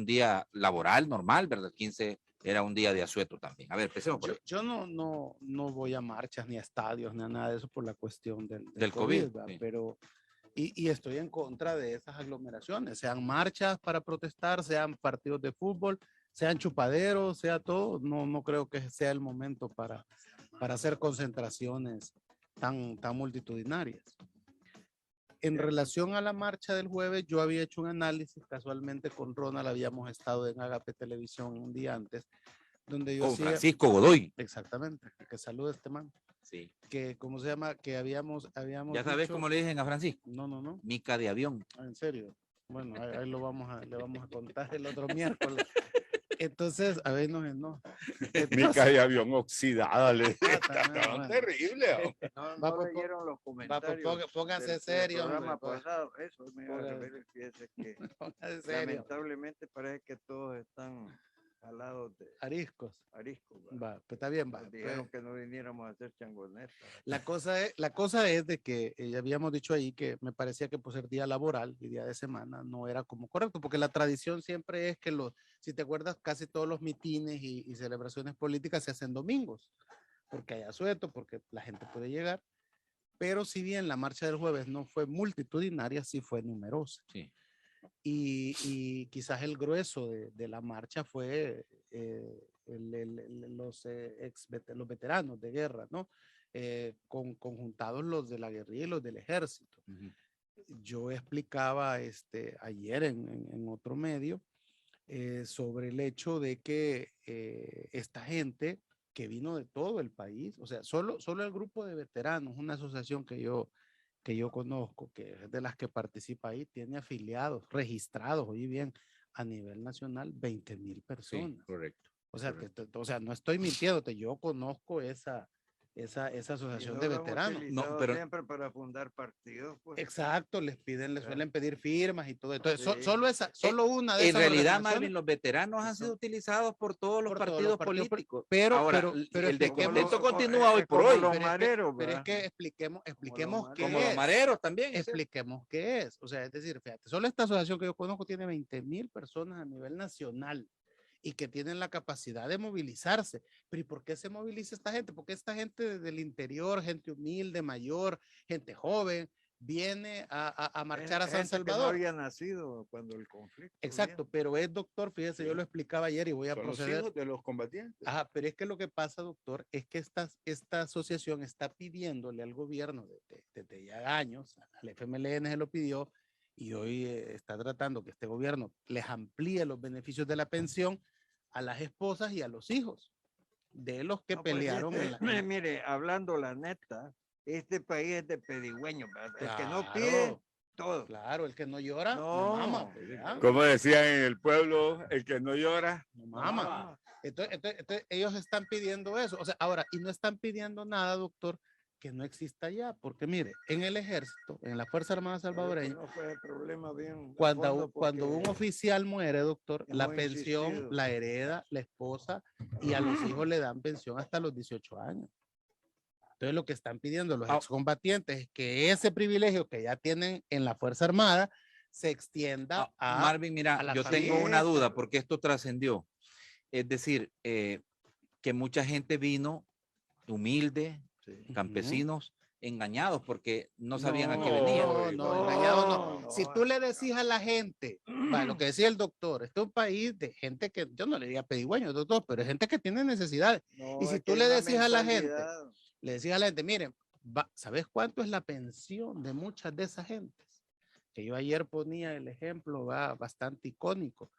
día laboral normal, ¿verdad? El 15 era un día de asueto también. A ver, empecemos por ahí. Yo no voy a marchas ni a estadios ni a nada de eso por la cuestión del COVID, ¿verdad? sí. Pero, y estoy en contra de esas aglomeraciones, sean marchas para protestar, sean partidos de fútbol, sean chupaderos, sea todo. No creo que sea el momento para hacer concentraciones tan multitudinarias. En relación a la marcha del jueves, yo había hecho un análisis, casualmente con Ronald habíamos estado en Agape Televisión un día antes, donde yo Con hacía, Francisco Godoy. exactamente, que salude este man, Sí. que, ¿cómo se llama? Que habíamos ¿Ya sabes dicho, cómo le dicen a Francisco? no, Mica de avión. en serio, bueno, ahí le vamos a contar el otro miércoles. Entonces, a ver, no. Mica de avión oxidada, Bueno. terrible. No leyeron los comentarios. Póngase serio. Programa Hombre, pasado. Eso me iba a Póngase- referir, fíjese que póngase serio. lamentablemente parece que todos están jalados de Ariscos. arisco. Va, pues está bien, va. Nos dijeron que no viniéramos a hacer changonetas. La cosa es de que ya habíamos dicho ahí que me parecía que por ser día laboral y día de semana no era como correcto, porque la tradición siempre es que si te acuerdas, casi todos los mitines y celebraciones políticas se hacen domingos, porque hay asueto, porque la gente puede llegar, pero si bien la marcha del jueves no fue multitudinaria, sí fue numerosa. Sí. Y quizás el grueso de la marcha fue los veteranos de guerra, ¿no? Conjuntados los de la guerrilla y los del ejército. Yo explicaba ayer en otro medio sobre el hecho de que esta gente que vino de todo el país, o sea, solo el grupo de veteranos, una asociación que yo conozco, que es de las que participa ahí, tiene afiliados, registrados, oye bien, a nivel nacional, 20,000 personas. Sí, correcto. O sea, correcto. o sea, no estoy mintiéndote, yo conozco esa asociación de veteranos. No, pero siempre para fundar partidos. Pues. Exacto, les suelen pedir firmas y todo. Entonces, Sí. solo una de en esas realidad, organizaciones. Marvin, los veteranos han sido utilizados por todos los partidos políticos. Pero, Ahora, pero el descontento como continúa hoy por como hoy. los mareros, pero es ¿verdad? que expliquemos qué Como los es. mareros también. ¿sí? Expliquemos qué es. O sea, es decir, fíjate, solo esta asociación que yo conozco tiene 20,000 personas a nivel nacional y que tienen la capacidad de movilizarse. Pero ¿y por qué se moviliza esta gente? Porque esta gente del interior, gente humilde, mayor, gente joven, viene a marchar a San Gente que no Salvador. había nacido cuando el conflicto. Exacto, pero es doctor, fíjese, yo lo explicaba ayer y voy a Son los proceder. hijos de los combatientes. Ajá, pero es que lo que pasa, doctor, es que esta asociación está pidiéndole al gobierno desde ya años, al FMLN se lo pidió, y hoy está tratando que este gobierno les amplíe los beneficios de la pensión a las esposas y a los hijos de los que No, pues, pelearon mire, hablando la neta, este país es de pedigüeños, ¿verdad? El que no Claro. pide, todo. Claro, el que no llora, No. mama. Pues, ya. Como decían en el pueblo, el que no llora. No mama. Entonces, ellos están pidiendo eso. O sea, ahora, y no están pidiendo nada, doctor, que no exista ya, porque mire, en el ejército, en la Fuerza Armada salvadoreña, No fue el problema bien. cuando un oficial muere, doctor, la hemos pensión insistido. la hereda la esposa y a los hijos le dan pensión hasta los 18 años. Entonces, lo que están pidiendo los excombatientes es que ese privilegio que ya tienen en la Fuerza Armada se extienda a Marvin, mira, la yo familia. tengo una duda porque esto trascendió. Es decir, que mucha gente vino humilde, campesinos, engañados porque no sabían a qué venían. No, engañados no. Si tú le decís a la gente, lo que decía el doctor, este es un país de gente que, yo no le diría pedigüeño, doctor, pero es gente que tiene necesidades. No, y si es tú que le es una decís a la gente, mentalidad. le decís a la gente, miren, ¿sabes cuánto es la pensión de muchas de esas gentes? Que yo ayer ponía el ejemplo, bastante icónico.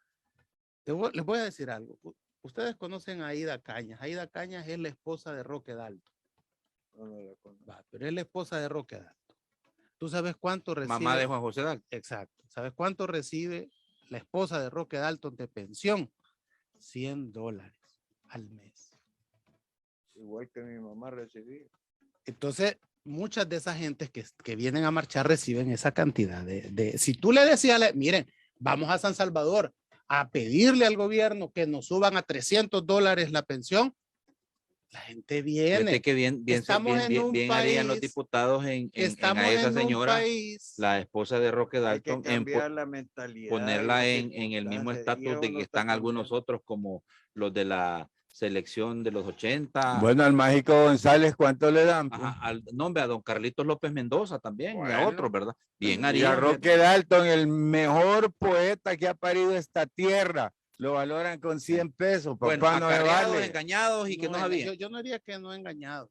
Les voy a decir algo. Ustedes conocen a Aida Cañas. Aida Cañas es la esposa de Roque Dalto. Pero es la esposa de Roque Dalto. ¿Tú sabes cuánto recibe? Mamá de Juan José Dalto. Exacto. ¿Sabes cuánto recibe la esposa de Roque Dalton de pensión? $100 al mes. Igual que mi mamá recibía. Entonces, muchas de esas gentes que vienen a marchar reciben esa cantidad si tú le decías, miren, vamos a San Salvador a pedirle al gobierno que nos suban a $300 la pensión, La gente viene. Fíjate que bien Estamos en un bien harían los país- diputados en Estamos a esa en un señora, país. la esposa de Roque Hay que Dalton, cambiar la mentalidad. y ponerla las en el mismo circunstancias, y estatus eso de no que está están algunos cambiando. otros como los de la selección de los 80. Bueno, al Mágico González, ¿cuánto le dan? pues? Ajá, al nombre a don Carlitos López Mendoza también, y a Bueno. otros, ¿verdad? Bien Y a harían. Roque Dalton, el mejor poeta que ha parido esta tierra, lo valoran con 100 pesos. Bueno, Papá, no se acarreados, vale. engañados y que no sabían. Yo no diría que no engañados.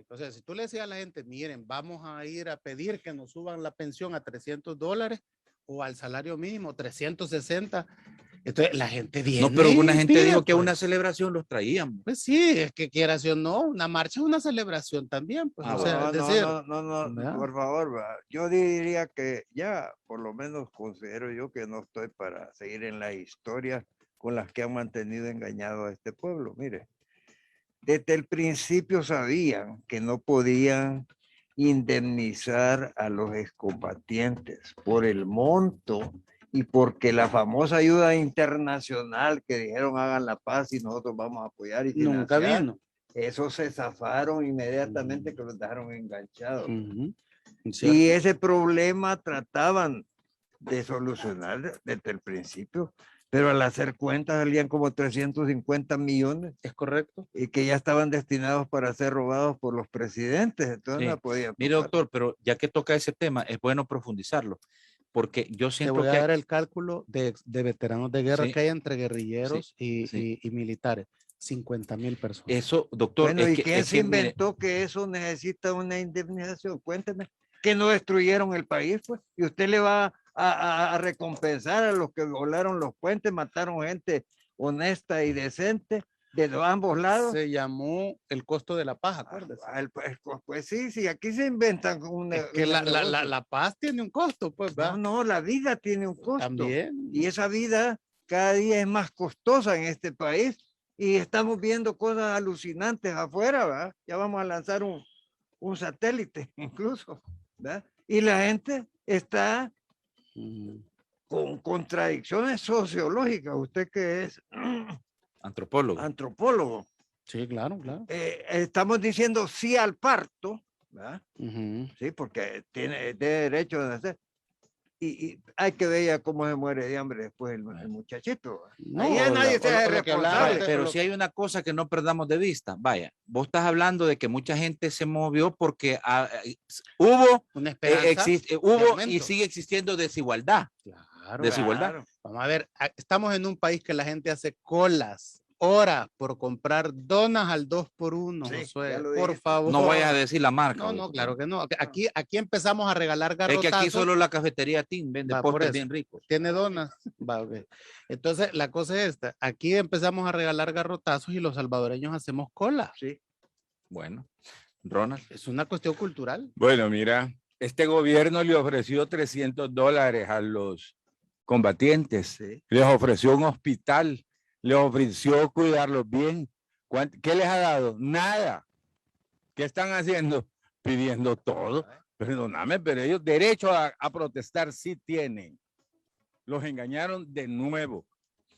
O sea, si tú le decías a la gente, miren, vamos a ir a pedir que nos suban la pensión a $300 o al salario mínimo 360, entonces la gente viene. No, pero alguna y gente pide, dijo que a pues. una celebración los traían. Pues sí, es que quieras o no, una marcha es una celebración también. Pues, Ah, o sea, No, es no, decir, no, ¿verdad? por favor, va. Yo diría que ya, por lo menos considero yo que no estoy para seguir en la historia con las que han mantenido engañado a este pueblo. Mire, desde el principio sabían que no podían indemnizar a los excombatientes por el monto y porque la famosa ayuda internacional que dijeron hagan la paz y nosotros vamos a apoyar y nunca financiar, vino. eso se zafaron inmediatamente que los dejaron enganchados. Ujú, Y ese problema trataban de solucionar desde el principio, pero al hacer cuentas salían como 350 millones es correcto. y que ya estaban destinados para ser robados por los presidentes, entonces Sí. no podían. Mire, doctor, pero ya que toca ese tema, es bueno profundizarlo, porque yo Te siento voy a que dar el cálculo de veteranos de guerra Sí, que hay entre guerrilleros sí. y militares. 50,000 personas. eso, doctor, Bueno, ¿y quién es se que, mire, inventó que eso necesita una indemnización? Cuénteme, que no destruyeron el país, pues, y usted le va a recompensar a los que volaron los puentes, mataron gente honesta y decente de ambos lados. Se llamó el costo de la paz, acuérdese. Pues sí, sí, aquí se inventan Es que la paz tiene un costo, pues, ¿va? No, la vida tiene un costo. También. Y esa vida cada día es más costosa en este país y estamos viendo cosas alucinantes afuera, ¿verdad? Ya vamos a lanzar un satélite incluso, ¿verdad? Y la gente está con contradicciones sociológicas. Usted que es antropólogo. antropólogo, Sí, claro, claro. estamos diciendo sí al parto, ¿verdad? Ujú. Sí, porque tiene derecho a nacer. Y hay que ver ya cómo se muere de hambre después el muchachito. No, Ahí ya o nadie la- se o lo- hace o lo que hablaba responsable. de- Pero lo- si hay una cosa que no perdamos de vista, vaya, vos estás hablando de que mucha gente se movió porque hubo, Una esperanza de hubo y aumento. sigue existiendo desigualdad. Claro. Desigualdad. Claro. Vamos a ver, estamos en un país que la gente hace colas, horas por comprar donas al 2x1, Sí, Josué, ya lo por dijiste. favor. No vayas a decir la marca. No, doctor. claro que no. Aquí empezamos a regalar Es garrotazos. que aquí solo la cafetería Tim vende Va, por postres eso. bien ricos. Tiene donas. Va, ok. Entonces, la cosa es esta. Aquí empezamos a regalar garrotazos y los salvadoreños hacemos cola. Sí. Bueno, Ronald. Es una cuestión cultural. Bueno, mira, este gobierno le ofreció $300 a los combatientes, Sí. les ofreció un hospital, les ofreció cuidarlos bien. ¿Qué les ha dado? Nada. ¿Qué están haciendo? Pidiendo todo. Perdóname, pero ellos derecho a protestar sí tienen. Los engañaron de nuevo.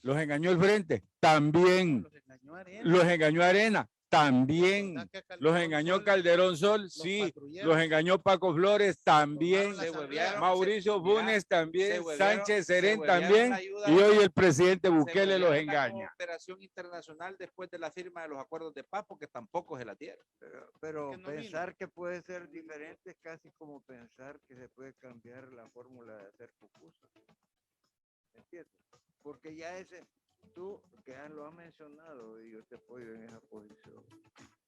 Los engañó el Frente, también. Los engañó Arena. Los engañó Arena, también. ¿Verdad que a Los Calderón engañó Sol Calderón Sol, los sí. patrulleros Los engañó Paco Flores, también. tomaron la asamblea? Mauricio Funes también, Sánchez Serén huevearon también, la ayuda, y hoy el presidente se Bukele los huevearon la engaña. cooperación internacional después de la firma de los acuerdos de paz, porque tampoco se la dieron. Pero Es que no pensar que puede ser diferente es casi como pensar que se puede cambiar la fórmula de hacer pupusas. ¿Entiendes? Porque ya tú que ya lo has mencionado y yo te apoyo en esa posición,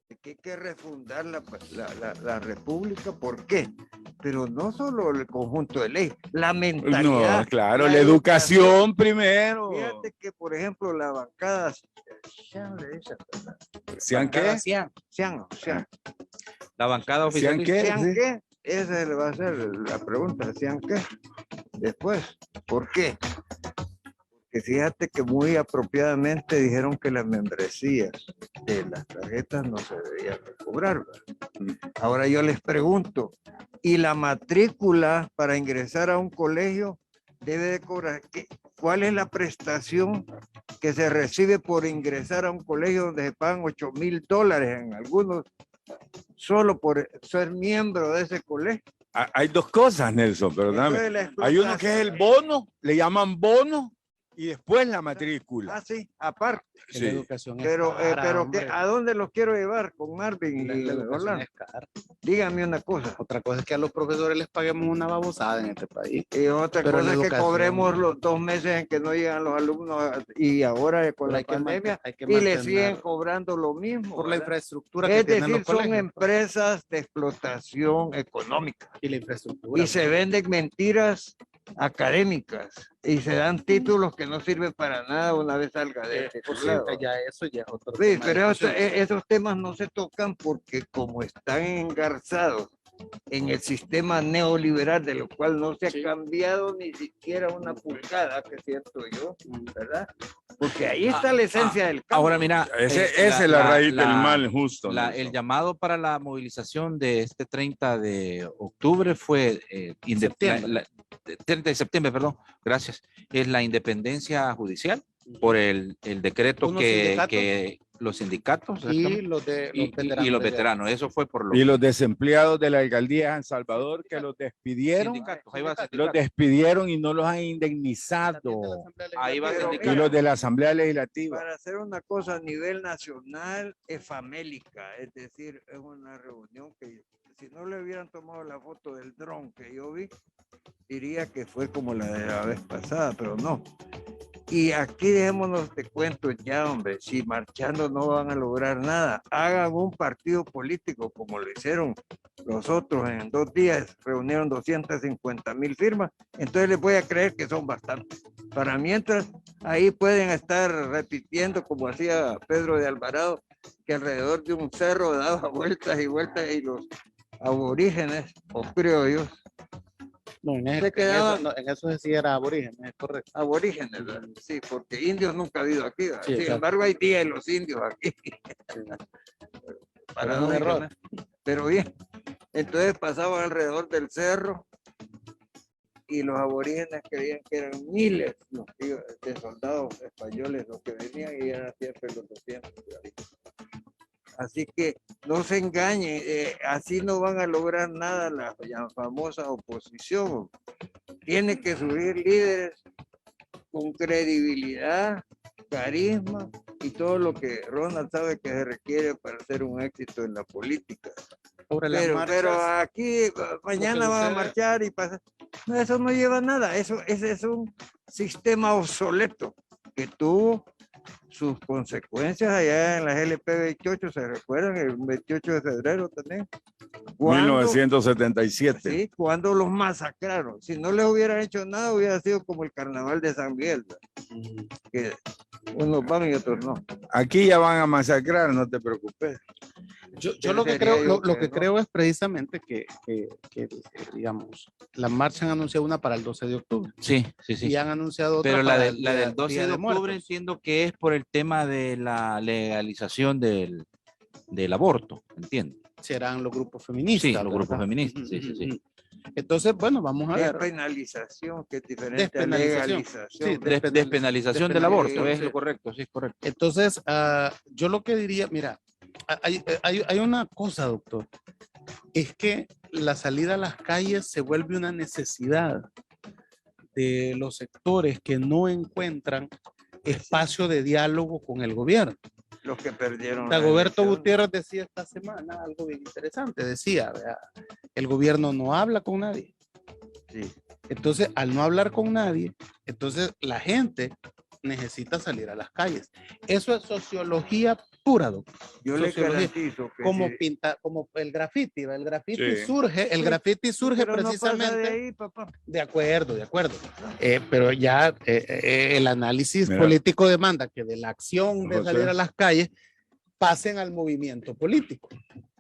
de que hay que refundar la república. ¿Por qué? Pero no solo el conjunto de ley, la mentalidad. No, claro, la la educación primero. Fíjate que, por ejemplo, la bancada ¿Sean qué? Sean. La bancada ¿Sean oficial. qué? ¿Sean Sí. qué? Esa le va a ser la pregunta, ¿sean qué? Después, ¿por qué? Porque fíjate que muy apropiadamente dijeron que las membresías de las tarjetas no se debían cobrar, ¿verdad? Ahora yo les pregunto, ¿y la matrícula para ingresar a un colegio debe de cobrar? ¿Cuál es la prestación que se recibe por ingresar a un colegio donde se pagan $8,000 en algunos, solo por ser miembro de ese colegio. Hay dos cosas, Nelson, perdóname. Entonces, la Hay uno que es el bono, le llaman bono, y después la matrícula. Ah, sí, aparte. La Sí. educación es Pero, cara, ¿qué- ¿a dónde los quiero llevar con Marvin y la educación Orlando? es cara. Dígame una cosa. Otra cosa es que a los profesores les paguemos una babosada en este país. Y otra Pero cosa la es que educación- cobremos los 2 meses en que no llegan los alumnos y ahora con Pero la hay que pandemia hay que y le mantener siguen cobrando lo mismo. por la ¿verdad? infraestructura que Es tienen decir, los son colegios. empresas de explotación económica Y la infraestructura. y se venden mentiras académicas y se dan títulos que no sirven para nada una vez salga de ese Pues, lado. ya eso ya es otro Sí, tema de pero discusión. esos temas no se tocan porque como están engarzados en el sistema neoliberal, de lo cual no se ha Sí. cambiado ni siquiera una pulgada, que siento yo, ¿verdad? Porque ahí está la esencia del cambio. Ahora mira, Esa es la raíz del mal, justo. el Nelson. llamado para la movilización de este 30 de octubre fue, Septiembre. 30 de septiembre, perdón, gracias, es la independencia judicial por el decreto Unos que, sindicatos. que los sindicatos Y exactamente, los de y los de veteranos, eso fue por Y los los desempleados de la alcaldía de San Salvador que los despidieron, sindicatos. Ahí va el los sindicato. despidieron y no los han indemnizado. Ahí va el Pero sindicato. Y los de la Asamblea Legislativa. Para hacer una cosa a nivel nacional es famélica, es decir, es una reunión que si no le hubieran tomado la foto del dron que yo vi, diría que fue como la de la vez pasada, pero no. Y aquí dejémonos de cuentos ya, hombre, si marchando no van a lograr nada, hagan un partido político como lo hicieron los otros en 2 días, reunieron 250,000 firmas, entonces les voy a creer que son bastantes. Para mientras, ahí pueden estar repitiendo como hacía Pedro de Alvarado, que alrededor de un cerro daba vueltas y vueltas y los aborígenes o criollos, No, Se quedaba- en eso sí era aborígenes, es correcto. aborígenes, ¿verdad? Sí, porque indios nunca ha habido aquí, ¿verdad? Sí, Sin exacto. embargo hay días de los indios aquí. Pero es un error. ¿no? Pero bien, entonces pasaban alrededor del cerro y los aborígenes creían que eran miles los de soldados españoles los que venían y eran siempre los 200. Así que no se engañen, así no van a lograr nada la famosa oposición. Tiene que subir líderes con credibilidad, carisma y todo lo que Ronald sabe que se requiere para ser un éxito en la política. Sobre las Pero marchas, aquí mañana van a sucede- marchar y pasa. No, eso no lleva a nada. Ese es un sistema obsoleto que tuvo sus consecuencias allá en la GLP 28, ¿se recuerdan? El 28 de febrero también. Cuando- 1977. Sí, cuando los masacraron. Si no les hubieran hecho nada, hubiera sido como el carnaval de San Miguel, que unos van y otros no. Aquí ya van a masacrar, no te preocupes. yo lo que Sería creo, yo lo que que no. creo es precisamente que, digamos, la marcha han anunciado una para el 12 de octubre Sí, sí, sí. y han anunciado otra Pero la, para de- el la día- del 12 Día de octubre Muertos. entiendo que es por el tema de la legalización del aborto, entiendo. Serán los grupos feministas. Sí, los grupos ¿verdad? feministas, sí, sí, sí. Entonces, bueno, vamos a ver. Despenalización, que es diferente a Despenalización. legalización. Sí, Despenalización del aborto, es sí. lo correcto, sí, es correcto. Entonces, yo lo que diría, mira, hay una cosa, doctor, es que la salida a las calles se vuelve una necesidad de los sectores que no encuentran espacio de diálogo con el gobierno. Los que perdieron. la Dagoberto elección. Gutiérrez decía esta semana algo bien interesante, decía, vea, el gobierno no habla con nadie. Sí. Entonces, al no hablar con nadie, entonces la gente necesita salir a las calles. Eso es sociología pura, doctor. Yo le Sociología. garantizo que Como sí. como el graffiti, ¿va? El graffiti Sí. surge, el Sí, graffiti surge Pero no pasa precisamente. de ahí, papá. De acuerdo, de acuerdo. Pero ya el análisis Mira. político demanda que de la acción de José. salir a las calles pasen al movimiento político.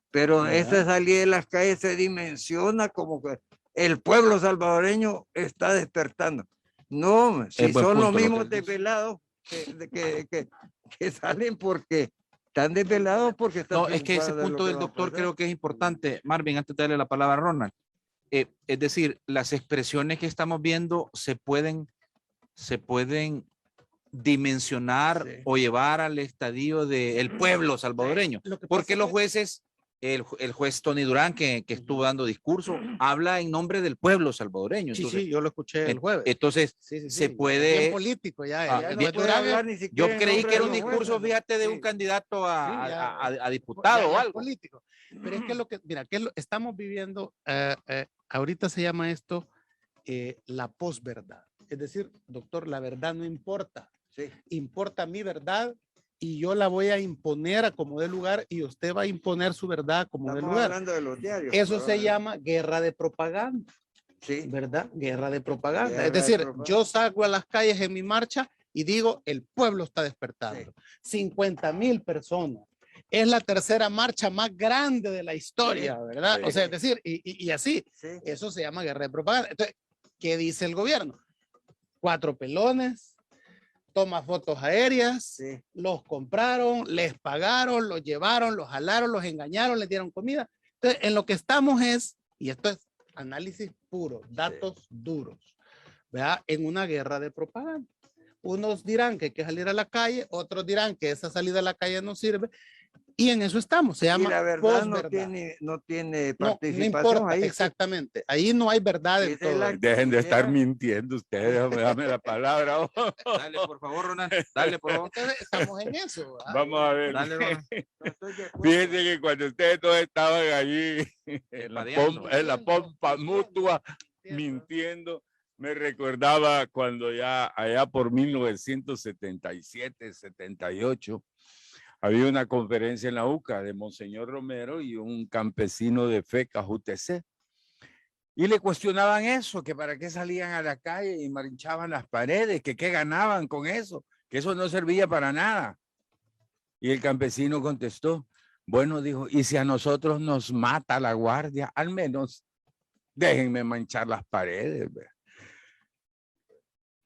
Pero Ajá. esa salida de las calles se dimensiona como que el pueblo salvadoreño está despertando. No, si Es buen son los punto lo que mismos dices. desvelados que salen porque están desvelados porque están No, es que ese preocupados de lo punto que del va a doctor pasar. creo que es importante. Marvin, antes de darle la palabra a Ronald. Es decir, las expresiones que estamos viendo se pueden dimensionar Sí. o llevar al estadio del pueblo salvadoreño. Lo que Porque pasa los es- jueces, el juez Tony Durán, que estuvo dando discurso, habla en nombre del pueblo salvadoreño. Sí, Entonces, sí, yo lo escuché el jueves. entonces Sí, sí, se sí, ya puede- es bien político ya. Ah, Ya el no juez puede Durán es- hablar ni yo siquiera en creí nombre que era de un los discurso, jueces, ¿no? fíjate, de Sí. un candidato sí, ya, a diputado o ya es algo. político. Pero es que lo que, mira, estamos viviendo, ahorita se llama esto la posverdad. Es decir, doctor, la verdad no importa. Sí. Importa mi verdad y yo la voy a imponer a como dé lugar y usted va a imponer su verdad a como dé Estamos lugar. hablando de los diarios. Eso se ahora. llama guerra de propaganda, Sí. ¿verdad? Guerra de propaganda. Guerra Es de decir, propaganda. yo salgo a las calles en mi marcha y digo, el pueblo está despertando. 50,000 personas. Es la tercera marcha más grande de la historia, ¿verdad? Sí. O sea, es decir, y así, Sí. eso se llama guerra de propaganda. Entonces, ¿qué dice el gobierno? 4 pelones, toma fotos aéreas, Sí. los compraron, les pagaron, los llevaron, los jalaron, los engañaron, les dieron comida. Entonces, en lo que estamos es, y esto es análisis puro, datos duros, ¿verdad? En una guerra de propaganda. Unos dirán que hay que salir a la calle, otros dirán que esa salida a la calle no sirve, y en eso estamos. Se Y llama la verdad posverdad. no tiene No, no participación importa, ahí. exactamente. Ahí no hay verdad en Esa es todo. la- Dejen de estar Era- mintiendo ustedes, dame la palabra. Dale, por favor, Ronald. Dale, por favor. Entonces, estamos en eso. ¿verdad? Vamos a ver. Dale, Ronald. No estoy de acuerdo. Fíjense que cuando ustedes todos estaban allí Padeando. en la pompa mutua, Entiendo. mintiendo, me recordaba cuando ya allá por 1977, 78, había una conferencia en la UCA de Monseñor Romero y un campesino de FECA UTC. Y le cuestionaban eso, que para qué salían a la calle y marinchaban las paredes, que qué ganaban con eso, que eso no servía para nada. Y el campesino contestó, bueno, dijo, y si a nosotros nos mata la guardia, al menos déjenme manchar las paredes. ¿Ve?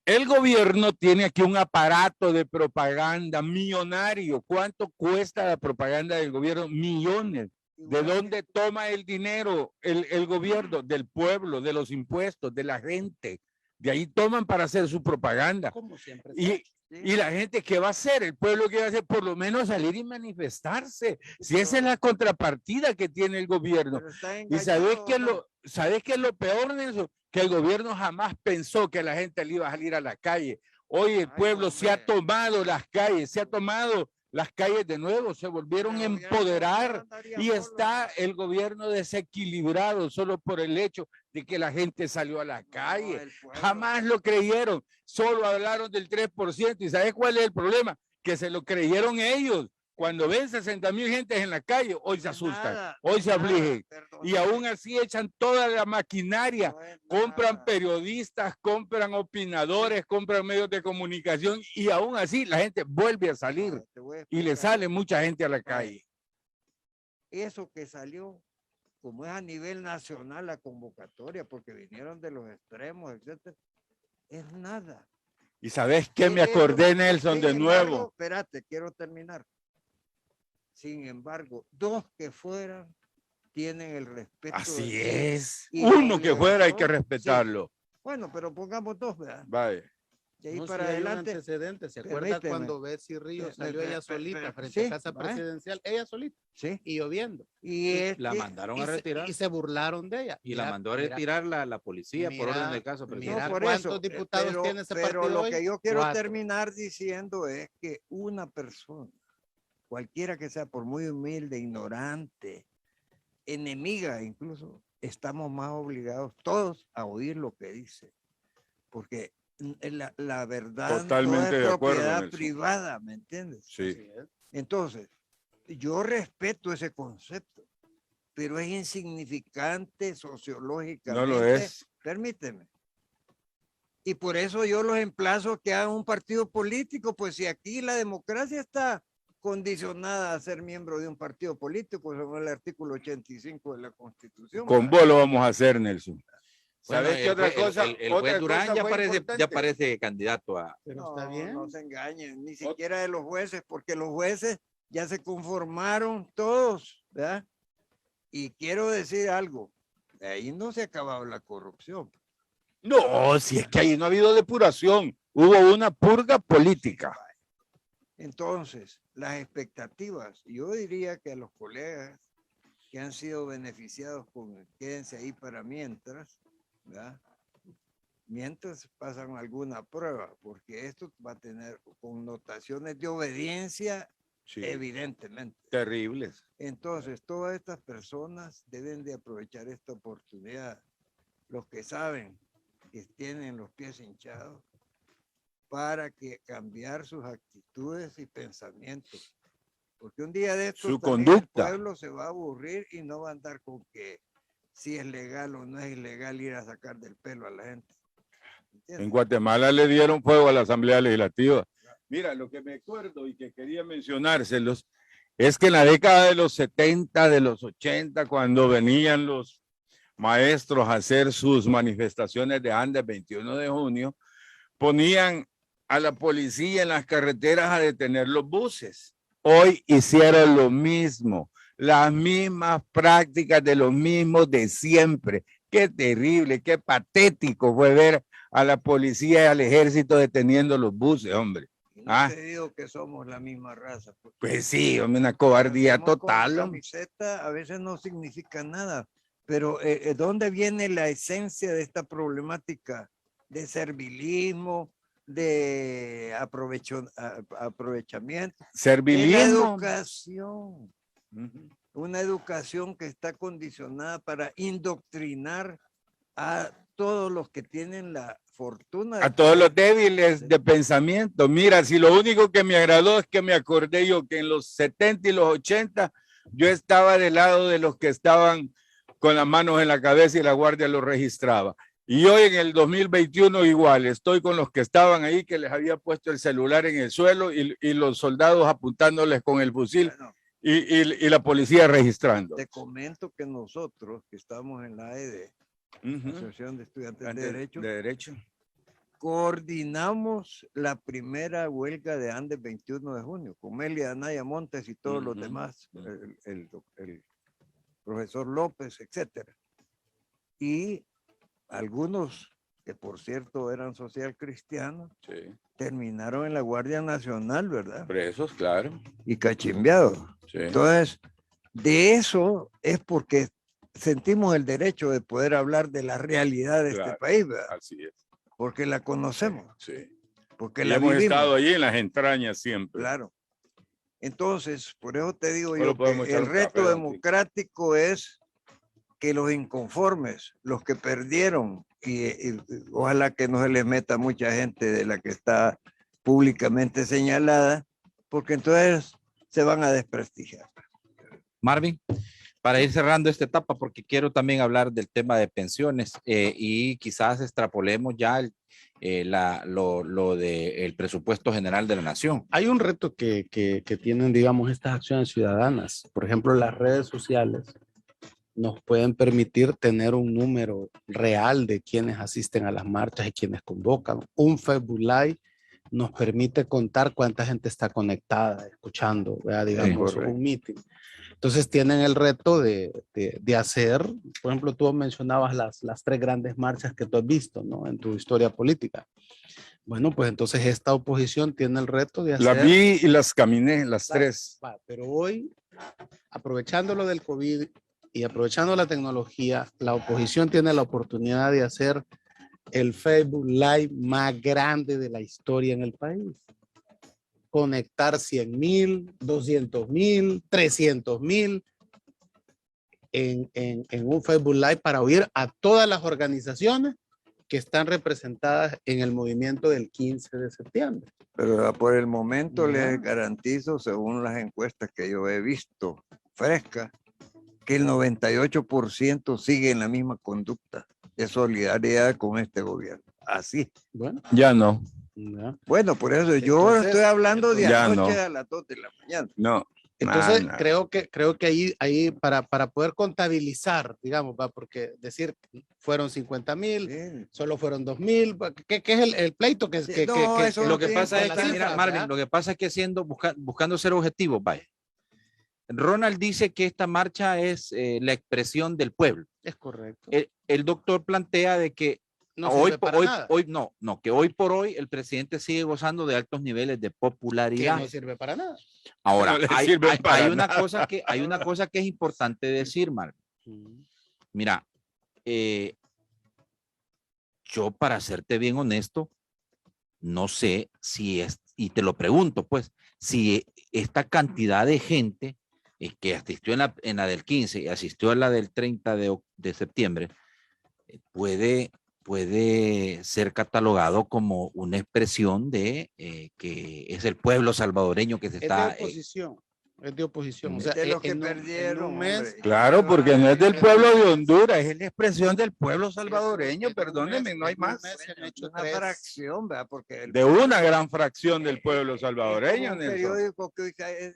El gobierno tiene aquí un aparato de propaganda millonario. ¿Cuánto cuesta la propaganda del gobierno? Millones. ¿De Igual dónde toma el dinero el gobierno? Del pueblo, de los impuestos, de la gente. De ahí toman para hacer su propaganda. Como siempre. se ha Y, hecho. y la gente, ¿qué va a hacer? El pueblo, ¿qué va a hacer? Por lo menos salir y manifestarse. Si esa es la contrapartida que tiene el gobierno. pero está ¿Y sabes engañado, qué, ¿no? sabes qué es lo peor, Nelson? Que el gobierno jamás pensó que la gente le iba a salir a la calle. Hoy el Ay, pueblo se ha hombre. tomado las calles, se ha tomado las calles de nuevo, se volvieron a Pero ya empoderar no andaría y solo. está el gobierno desequilibrado solo por el hecho de que la gente salió a la No, calle. el pueblo. Jamás lo creyeron, solo hablaron del 3%. ¿Y sabes cuál es el problema? Que se lo creyeron ellos. Cuando ven 60,000 gentes en la calle, hoy se No es asustan, nada, hoy no se es nada, afligen. Y perdóname, aún así echan toda la maquinaria, no es compran nada. periodistas, compran opinadores, compran medios de comunicación y aún así la gente vuelve a salir Te voy a y le explicar. sale mucha gente a la Vaya. calle. Eso que salió, como es a nivel nacional la convocatoria, porque vinieron de los extremos, etcétera, es nada. ¿Y sabes qué? Me Es acordé, una- Nelson, sin de embargo, nuevo. espérate, quiero terminar. Sin embargo, 2 que fueran tienen el respeto. Así del- es. y la Uno que fuera hay que obligación, respetarlo. Bueno, pero pongamos 2, ¿verdad? Vaya. De ahí No, para sí hay un adelante. antecedente. ¿Se acuerda Permíteme. cuando Betsy Ríos salió ella solita frente sí, a Casa vaya. Presidencial? Ella solita Sí. y lloviendo. Y es La que- mandaron Y a se, retirar y se burlaron de ella. y la Mira, mandó a mira, retirar la policía por mira, orden del caso. mira, presidente. No, por ¿cuántos eso, diputados pero, tiene ese pero partido lo hoy? que yo quiero 4. terminar diciendo es que una persona, cualquiera que sea, por muy humilde, ignorante, enemiga incluso, estamos más obligados todos a oír lo que dice. Porque la verdad Totalmente no de es acuerdo, propiedad Nelson. privada, ¿me entiendes? Sí. Entonces, yo respeto ese concepto, pero es insignificante sociológicamente. No lo es. Permíteme. Y por eso yo los emplazo a que hagan un partido político, pues si aquí la democracia está condicionada a ser miembro de un partido político, según el artículo 85 de la Constitución. Con ¿verdad? vos lo vamos a hacer, Nelson. Bueno, ¿Sabes qué el otra juez- cosa? el Otra juez Durán cosa ya muy parece, importante. candidato a. Pero No, está bien. no se engañen, ni siquiera de los jueces, porque los jueces ya se conformaron todos, ¿verdad? Y quiero decir algo, de ahí no se ha acabado la corrupción. No, si es que ahí no ha habido depuración, hubo una purga política. Entonces, las expectativas, yo diría que a los colegas que han sido beneficiados con quédense ahí para mientras, ¿verdad? Mientras pasan alguna prueba, porque esto va a tener connotaciones de obediencia Sí, evidentemente. terribles. Entonces, todas estas personas deben de aprovechar esta oportunidad. Los que saben que tienen los pies hinchados para que cambiar sus actitudes y pensamientos. Porque un día de estos Su también conducta. el pueblo se va a aburrir y no va a andar con que si es legal o no es ilegal ir a sacar del pelo a la gente. ¿Entiendes? En Guatemala le dieron fuego a la Asamblea Legislativa. Mira, lo que me acuerdo y que quería mencionárselos es que en la década de los 70, de los 80, cuando venían los maestros a hacer sus manifestaciones de Andes 21 de junio, ponían a la policía en las carreteras a detener los buses. Hoy hicieron lo mismo, las mismas prácticas de los mismos de siempre. Qué terrible, qué patético fue ver a la policía y al ejército deteniendo los buses, hombre. Y no te digo que somos la misma raza. Pues sí, hombre, una cobardía Andamos con total, hombre. camiseta a veces no significa nada, pero ¿dónde viene la esencia de esta problemática de servilismo, de aprovechamiento? Es la Servilismo. educación. Una educación que está condicionada para indoctrinar a todos los que tienen la fortuna. A todos los débiles de pensamiento. Mira, si lo único que me agradó es que me acordé yo que en los 70 y los 80 yo estaba del lado de los que estaban con las manos en la cabeza y la guardia los registraba. Y hoy en el 2021 igual, estoy con los que estaban ahí que les había puesto el celular en el suelo y los soldados apuntándoles con el fusil. Bueno, Y la policía registrando. te comento que nosotros que estamos en la AED, Asociación de Estudiantes de Derecho, coordinamos la primera huelga de Andes 21 de junio, con Melia Anaya Montes y todos los demás, el profesor López, etcétera. Y algunos, que por cierto eran social cristianos, Sí. terminaron en la Guardia Nacional, ¿verdad? Presos, claro. Y cachimbeados. Sí. Entonces, de eso es porque sentimos el derecho de poder hablar de la realidad de Claro, este país, ¿verdad? así es. Porque la conocemos, Sí. porque Y la hemos vivimos. estado allí en las entrañas siempre. Claro. Entonces, por eso te digo Solo yo podemos que echar el un café, reto don democrático es que los inconformes, los que perdieron, y ojalá que no se les meta mucha gente de la que está públicamente señalada, porque entonces se van a desprestigiar. Marvin, para ir cerrando esta etapa, porque quiero también hablar del tema de pensiones y quizás extrapolemos ya lo del presupuesto general de la nación. Hay un reto que tienen, digamos, estas acciones ciudadanas. Por ejemplo, las redes sociales nos pueden permitir tener un número real de quienes asisten a las marchas y quienes convocan. Un Facebook Live nos permite contar cuánta gente está conectada, escuchando, ¿verdad? Digamos, un meeting. Entonces tienen el reto de hacer, por ejemplo, tú mencionabas las 3 grandes marchas que tú has visto, ¿no? En tu historia política. Bueno, pues entonces esta oposición tiene el reto de hacer... Las vi y las caminé, las 3. Pero hoy, aprovechando lo del COVID y aprovechando la tecnología, la oposición tiene la oportunidad de hacer el Facebook Live más grande de la historia en el país. Conectar 100,000, 200,000, 300,000 en un Facebook Live para oír a todas las organizaciones que están representadas en el movimiento del 15 de septiembre. Pero por el momento les garantizo, según las encuestas que yo he visto frescas, que el 98% sigue en la misma conducta de solidaridad con este gobierno. Así. Bueno, ya no. ¿ya? Bueno, por eso yo Entonces, estoy hablando de ya anoche no. a las 2 de la mañana. No. Entonces, Nada. creo que ahí para poder contabilizar, digamos, porque decir fueron 50,000, Sí. solo fueron 2,000, ¿qué es el pleito? Sí, no, eso Lo que no pasa tiene es que, mira, importancia, Marvin, lo que pasa es que buscando ser objetivos, vaya. Ronald dice que esta marcha es la expresión del pueblo. Es correcto. El doctor plantea de que No hoy, sirve para nada. que hoy por hoy el presidente sigue gozando de altos niveles de Que popularidad. no sirve para nada. Ahora, No le hay, sirven para hay una nada. cosa que, hay una cosa que es importante decir, Marvin. Mira, yo para serte bien honesto, no sé si es, y te lo pregunto, pues, si esta cantidad de gente que asistió en la del 15 y asistió a la del 30 de septiembre, puede ser catalogado como una expresión de que es el pueblo salvadoreño que se está... Es de oposición. Es de oposición. O Es sea, de los que en perdieron, un mes, hombre. Claro, porque no es del en pueblo un de mes- Honduras, es la expresión del pueblo salvadoreño, en un perdóneme, mes- no hay en un más. mes se han hecho Una 3. fracción, ¿verdad? Porque el De pueblo- una gran fracción del pueblo es salvadoreño, como un Nelson. periódico que dice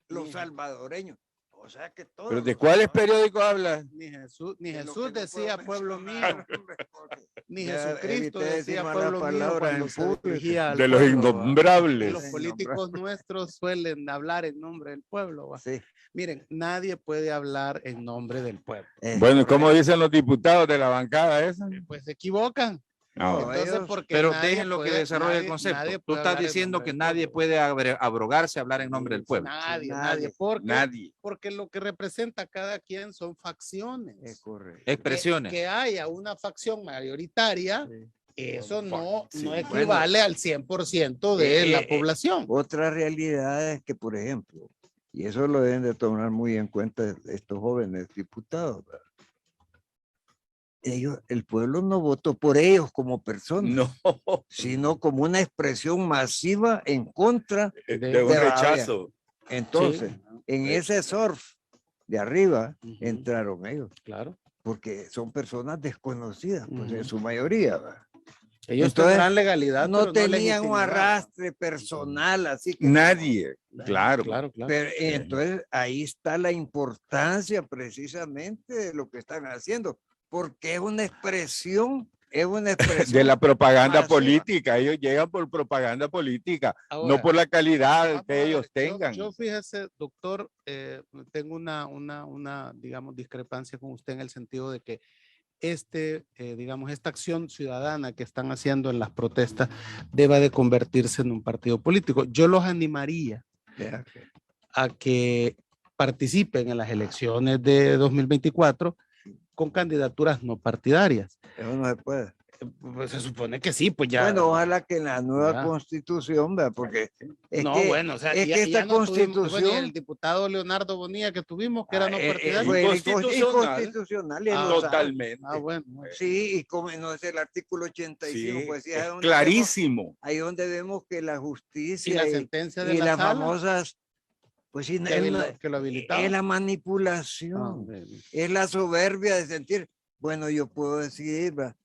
los Mira. salvadoreños. O sea que todos. ¿Pero de los cuáles salvadoreños, periódicos habla? Ni Jesús de lo Jesús que no decía puedo pueblo mío, mencionar, hombre, porque ni ya Jesucristo evité decir decía malas pueblo mío palabras cuando en se público. dirigía al De los pueblo, ¿va? Y innombrables. los políticos nuestros suelen hablar en nombre del pueblo, ¿va? Sí. Miren, nadie puede hablar en nombre del pueblo. Bueno, ¿y correcto. cómo dicen los diputados de la bancada esa? Pues se equivocan. No, Entonces, ellos- porque Pero nadie déjenlo que puede- desarrolle el nadie- concepto. nadie Tú puede estás hablar en diciendo nombre que del nadie pueblo. puede abrogarse a hablar en nombre del pueblo. Nadie, Nadie. porque, nadie. porque lo que representa cada quien son facciones. Es correcto. Expresiones. Que haya una facción mayoritaria, Sí. eso no Sí, equivale al 100% de la población. Otra realidad es que, por ejemplo, y eso lo deben de tomar muy en cuenta estos jóvenes diputados, ¿verdad? El pueblo no votó por ellos como personas, No, sino como una expresión masiva en contra. de un de la rechazo. Entonces, en ese surf de arriba Ujú. entraron ellos, Claro. porque son personas desconocidas, pues en Ujú. su mayoría, ¿verdad? Ellos Entonces, tendrán legalidad, No pero tenían un legitimidad. arrastre personal, así que Nadie, claro. Claro, claro. Pero entonces ahí está la importancia precisamente de lo que están haciendo, porque es una expresión De la propaganda masiva. política. Ellos llegan por propaganda política, Ahora, no por la calidad vamos a que ver, ellos tengan. Yo fíjese, doctor, tengo una, digamos, discrepancia con usted en el sentido de que digamos, esta acción ciudadana que están haciendo en las protestas deba de convertirse en un partido político. Yo los animaría a que participen en las elecciones de 2024 con candidaturas no partidarias. Eso no se puede. Pues se supone que sí, pues ya. Bueno, ojalá que en la nueva Ya. constitución, ¿verdad? Porque es no, que, bueno, o sea, es ya- que ya esta no tuvimos- bueno, y constitución el diputado Leonardo Bonilla que tuvimos, que era no Ah, partidario. fue inconstitucional. inconstitucional. y él Ah, lo sabe. Totalmente. Bueno. Sí, y como no es el artículo 85, Sí, pues sí, es ahí donde clarísimo. ahí donde vemos que la Y justicia la y, sentencia de y la las sala famosas, pues sí, que lo habilitaba. es la Ah, manipulación, hombre. es la soberbia de sentir, bueno, yo puedo decidir, ¿verdad?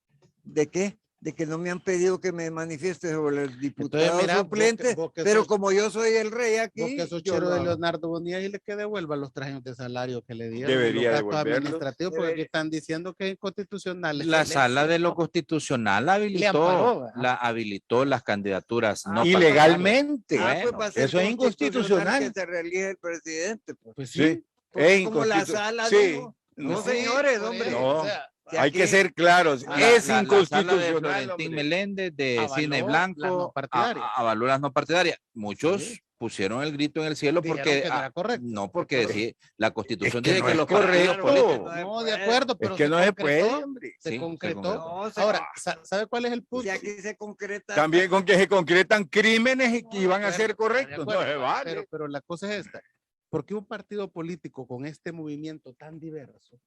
¿De qué? De que no me han pedido que me manifieste sobre el diputado mira, vos suplente, vos que pero sos- como yo soy el rey Vos aquí, que sos yo chero lo de hago. Leonardo Bonilla y le que devuelva los 3 años de salario que le dieron. Debería los gastos devolverlos. administrativos, porque aquí Debería. están diciendo que es inconstitucional. La sala de lo constitucional amparó, ¿verdad? habilitó las candidaturas no Ilegalmente. Ah, pues Bueno, va a ser eso es inconstitucional. que se reelige el presidente. Pues. Pues Sí, sí. Porque es como la inconstitucional. sala Sí. dijo, no, Pues sí, señores, por hombre. eso, No. o sea, Si Hay aquí- que ser claros. Es la sala de inconstitucional. Florentín hombre. Meléndez de Avaló Cine las Blanco no partidarias. avaló las no partidarias. Muchos Sí. pusieron el grito en el cielo Dijeron porque que no era correcto. no, porque la constitución Es que dice no que es los partidos correcto. políticos. No, de acuerdo, pero Es que no se puede, hombre. Se Sí, se concretó. concretó. No, se- Ahora, ¿sabe cuál es el punto? si aquí se concreta. También con que se concretan crímenes y que No, iban de a ser acuerdo, de correctos. No acuerdo, se vale. pero la cosa es esta. ¿Por qué un partido político con este movimiento tan diverso,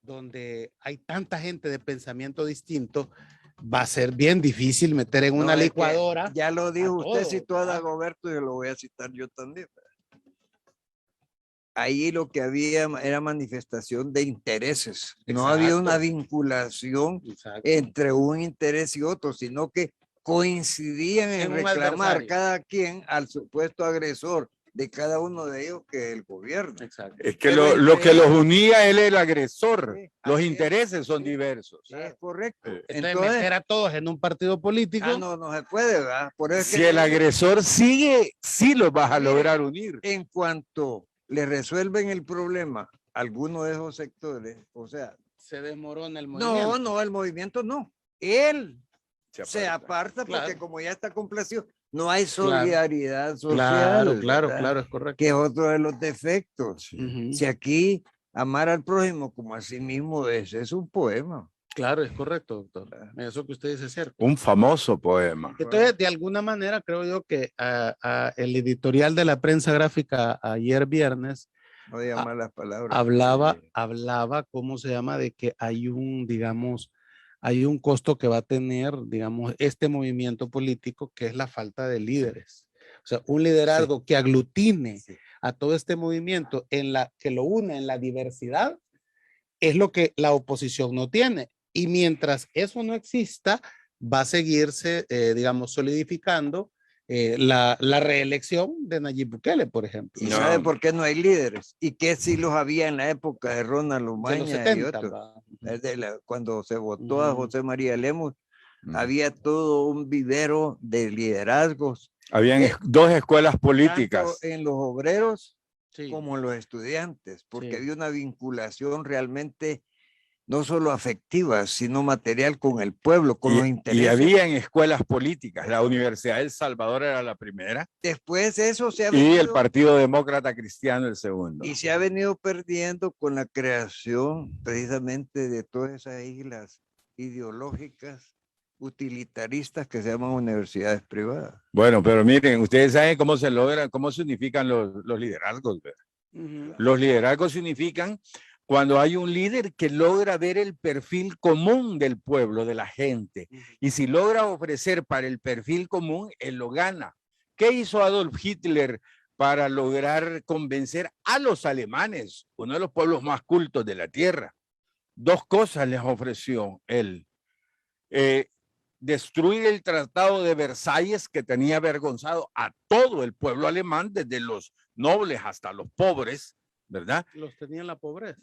donde hay tanta gente de pensamiento distinto, va a ser bien difícil meter en No, una es que licuadora? Ya lo dijo a usted, todo, citó a ¿verdad? Dagoberto y lo voy a citar yo también. Ahí lo que había era manifestación de intereses. No había una Exacto. vinculación Exacto. entre un interés y otro, sino que coincidían en En un reclamar adversario. cada quien al supuesto agresor de cada uno de ellos, que es el gobierno. Exacto. Es que Pero lo que entre los ellos- unía él el agresor. Sí, Los así es, intereses son sí. diversos. Es correcto. Entonces, meter a todos en un partido político. no se puede, ¿verdad? Por eso es Si que el agresor sigue, sí los vas a Mire, lograr unir. en cuanto le resuelven el problema a alguno de esos sectores, o sea, se desmorona el movimiento. no, el movimiento no. él se aparta. aparta porque Claro. como ya está complacido, no hay Claro. solidaridad social. Claro, claro, ¿verdad? claro, es correcto. Que es otro de los defectos. Ujú. Si aquí amar al prójimo como a sí mismo es un poema. Claro, es correcto, doctor. Eso que usted dice es cierto. Un famoso poema. Entonces, de alguna manera, creo yo que el editorial de la prensa gráfica ayer viernes No diga malas palabras. hablaba, ¿cómo se llama? De que hay un, digamos, hay un costo que va a tener, digamos, este movimiento político, que es la falta de líderes. O sea, un liderazgo que aglutine a todo este movimiento, que lo une en la diversidad, es lo que la oposición no tiene. Y mientras eso no exista, va a seguirse, digamos, solidificando la reelección de Nayib Bukele, por ejemplo. ¿Y No. sabe por qué no hay líderes? ¿Y qué sí los había en la época de Ronald De los Umaña y 70, otros? va. Cuando se votó a Ujú. José María Lemos, Mm. había todo un vivero de liderazgos, Habían Eh, dos escuelas tanto políticas. en los obreros Sí. como en los estudiantes, porque Sí. había una vinculación realmente no solo afectiva, sino material con el pueblo, con los Y intereses. había en escuelas políticas. La Universidad del Salvador era la primera Después eso se ha y el venido, Partido Demócrata Cristiano el segundo. y se ha venido perdiendo con la creación precisamente de todas esas islas ideológicas utilitaristas que se llaman universidades privadas. Bueno, pero miren, ustedes saben cómo se logran, cómo se unifican los liderazgos, ¿verdad? Ujú. Los liderazgos significan cuando hay un líder que logra ver el perfil común del pueblo, de la gente. Y si logra ofrecer para el perfil común, él lo gana. ¿Qué hizo Adolf Hitler para lograr convencer a los alemanes, uno de los pueblos más cultos de la tierra? Dos cosas les ofreció él. Destruir el Tratado de Versalles, que tenía avergonzado a todo el pueblo alemán, desde los nobles hasta los pobres, ¿verdad? Los tenía en la pobreza.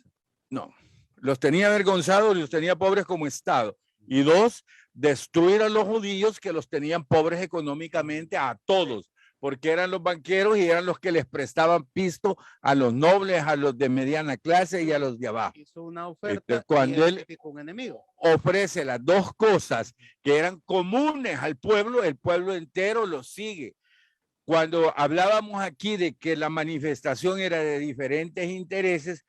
No, los tenía avergonzados y los tenía pobres como Estado. Y dos, destruir a los judíos, que los tenían pobres económicamente a todos, porque eran los banqueros y eran los que les prestaban pisto a los nobles, a los de mediana clase y a los de abajo. Hizo una oferta Cuando y él identificó un enemigo. ofrece las dos cosas que eran comunes al pueblo, el pueblo entero lo sigue. Cuando hablábamos aquí de que la manifestación era de diferentes intereses,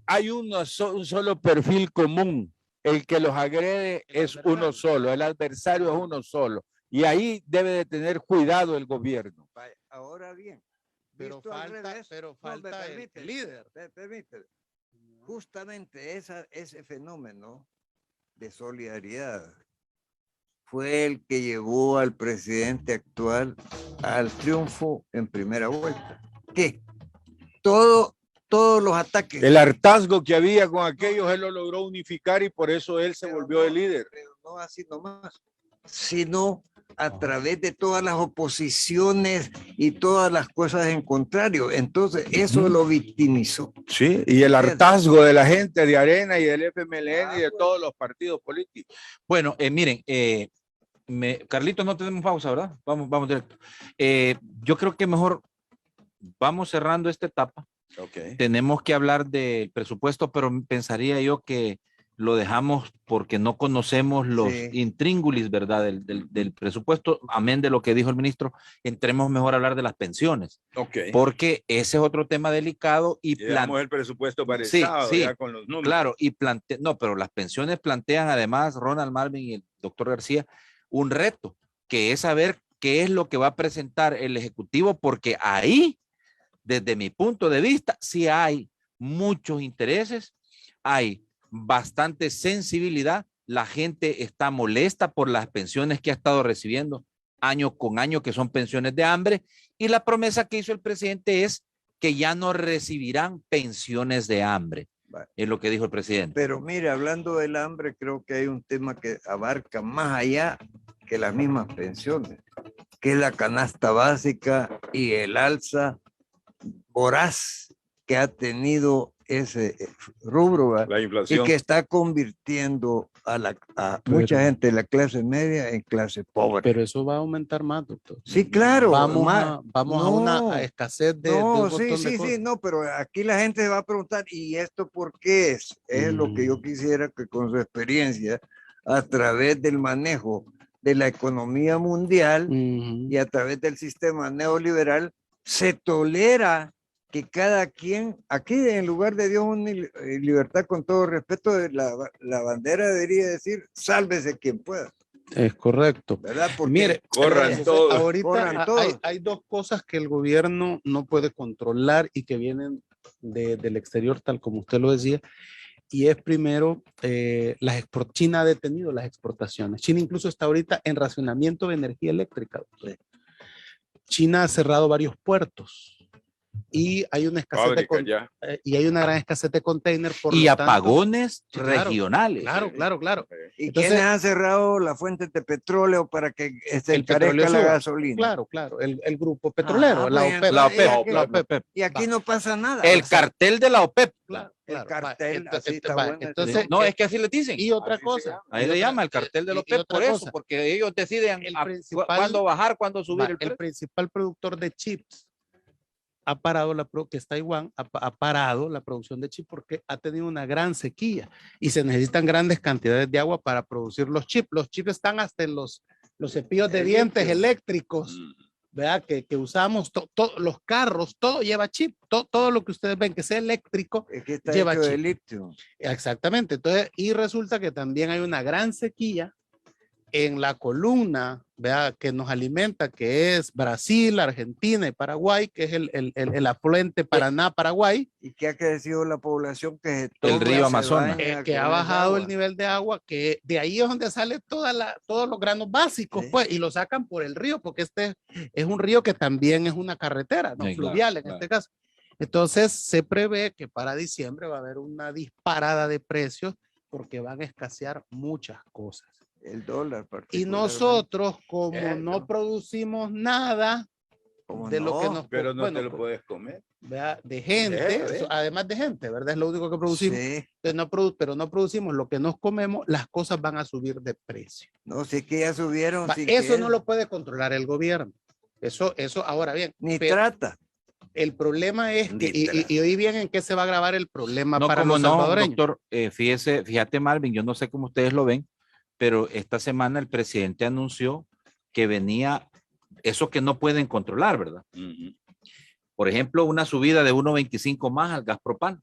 hay un solo perfil común. El que los agrede es uno solo, el adversario es uno solo. Y ahí debe de tener cuidado el gobierno. Ahora bien, Pero visto al falta, revés, pero no, me falta el permite, líder. permíteme. Justamente ese fenómeno de solidaridad fue el que llevó al presidente actual al triunfo en primera vuelta. ¿Qué? Todos los ataques. El hartazgo que había con aquellos, él lo logró unificar y por eso él se Pero volvió el líder. Pero no así nomás, sino a través de todas las oposiciones y todas las cosas en contrario. Entonces, eso lo victimizó. Sí, y el hartazgo de la gente de Arena y del FMLN y de pues. todos los partidos políticos. Bueno, miren, Carlitos, no tenemos pausa, ¿verdad? Vamos directo. Yo creo que mejor vamos cerrando esta etapa. Okay. Tenemos que hablar del presupuesto, pero pensaría yo que lo dejamos porque no conocemos los intríngulis, ¿verdad? Del presupuesto, amén de lo que dijo el ministro. Entremos mejor a hablar de las pensiones, porque ese es otro tema delicado. Y el presupuesto para el Estado, ya con los números. Claro, no, pero las pensiones plantean además, Ronald Marvin y el doctor García, un reto, que es saber qué es lo que va a presentar el Ejecutivo, porque ahí, desde mi punto de vista, sí hay muchos intereses, hay bastante sensibilidad, la gente está molesta por las pensiones que ha estado recibiendo año con año, que son pensiones de hambre, y la promesa que hizo el presidente es que ya no recibirán pensiones de hambre, es lo que dijo el presidente. Pero mire, hablando del hambre, creo que hay un tema que abarca más allá que las mismas pensiones, que es la canasta básica y el alza voraz que ha tenido ese rubro, La inflación. y que está convirtiendo a mucha gente de la clase media en clase pobre. Pero eso va a aumentar más, doctor. Sí, claro. Vamos a una escasez de un montón de cosas. Sí, no, pero aquí la gente se va a preguntar, ¿y esto por qué es? Es lo que yo quisiera que con su experiencia a través del manejo de la economía mundial Ujú. y a través del sistema neoliberal, se tolera que cada quien, aquí en lugar de Dios una libertad, con todo respeto, la bandera debería decir, sálvese quien pueda, Es correcto. ¿verdad? Porque Mire, corran entonces, todos. ahorita Corran hay, todos. hay dos cosas que el gobierno no puede controlar y que vienen del exterior, tal como usted lo decía. Y es primero, China ha detenido las exportaciones. China incluso está ahorita en racionamiento de energía eléctrica. Sí. China ha cerrado varios puertos y hay una escasez y hay una gran escasez de container. Y apagones Sí, claro, regionales. Claro. ¿Y Entonces, quiénes han cerrado las fuentes de petróleo para que se el petróleo encarezca la suba. gasolina? Claro, el grupo petrolero, Ah, la pues, OPEP. La OPEP, y la aquí- OPEP. Y aquí Va. no pasa nada. El cartel de la OPEP. Claro, El claro, va, cartel, así está va, bueno ese entonces, No, es que así le dicen. y otra Así se cosa. llama. Ahí y le otra- llama el cartel de la y OPEP otra por eso, cosa, porque ellos deciden el a principal- cuándo bajar, cuándo subir va, el precio. el principal productor de chips ha parado que es Taiwán, ha parado la producción de chips porque ha tenido una gran sequía y se necesitan grandes cantidades de agua para producir los chips. Los chips están hasta en los cepillos de El dientes litio. eléctricos, ¿verdad? Que usamos, los carros, todo lleva chip, todo lo que ustedes ven que sea eléctrico, Es que está lleva hecho de chip. litio. Exactamente. Entonces, y resulta que también hay una gran sequía en la columna, vea, que nos alimenta, que es Brasil, Argentina y Paraguay, que es el afluente Paraná-Paraguay, ¿Y qué ha crecido la población que se El toma, río se Amazonas. baña que ha con esa bajado el agua? nivel de agua, que de ahí es donde sale todos los granos básicos, Sí. pues, y lo sacan por el río, porque este es un río que también es una carretera, no Sí, claro, fluvial en claro. este caso. Entonces, se prevé que para diciembre va a haber una disparada de precios porque van a escasear muchas cosas. El dólar Y particularmente. nosotros, como no No. producimos nada ¿Cómo de lo que no? nos Pero no bueno, te lo puedes comer. ¿verdad? De gente, Ve. además de gente, ¿verdad? Es lo único que producimos. Sí. Entonces, pero no producimos lo que nos comemos, las cosas van a subir de precio. No sé que ya subieron. Va, sin eso querer. no lo puede controlar el gobierno. Eso ahora bien. Ni pero trata. el problema es que, Ni trata. y oí bien en qué se va a grabar el problema No, para como los no, salvadoreños. doctor, fíjate Marvin, yo no sé cómo ustedes lo ven, pero esta semana el presidente anunció que venía eso que no pueden controlar, ¿verdad? Por ejemplo, una subida de 1.25 más al gas propano.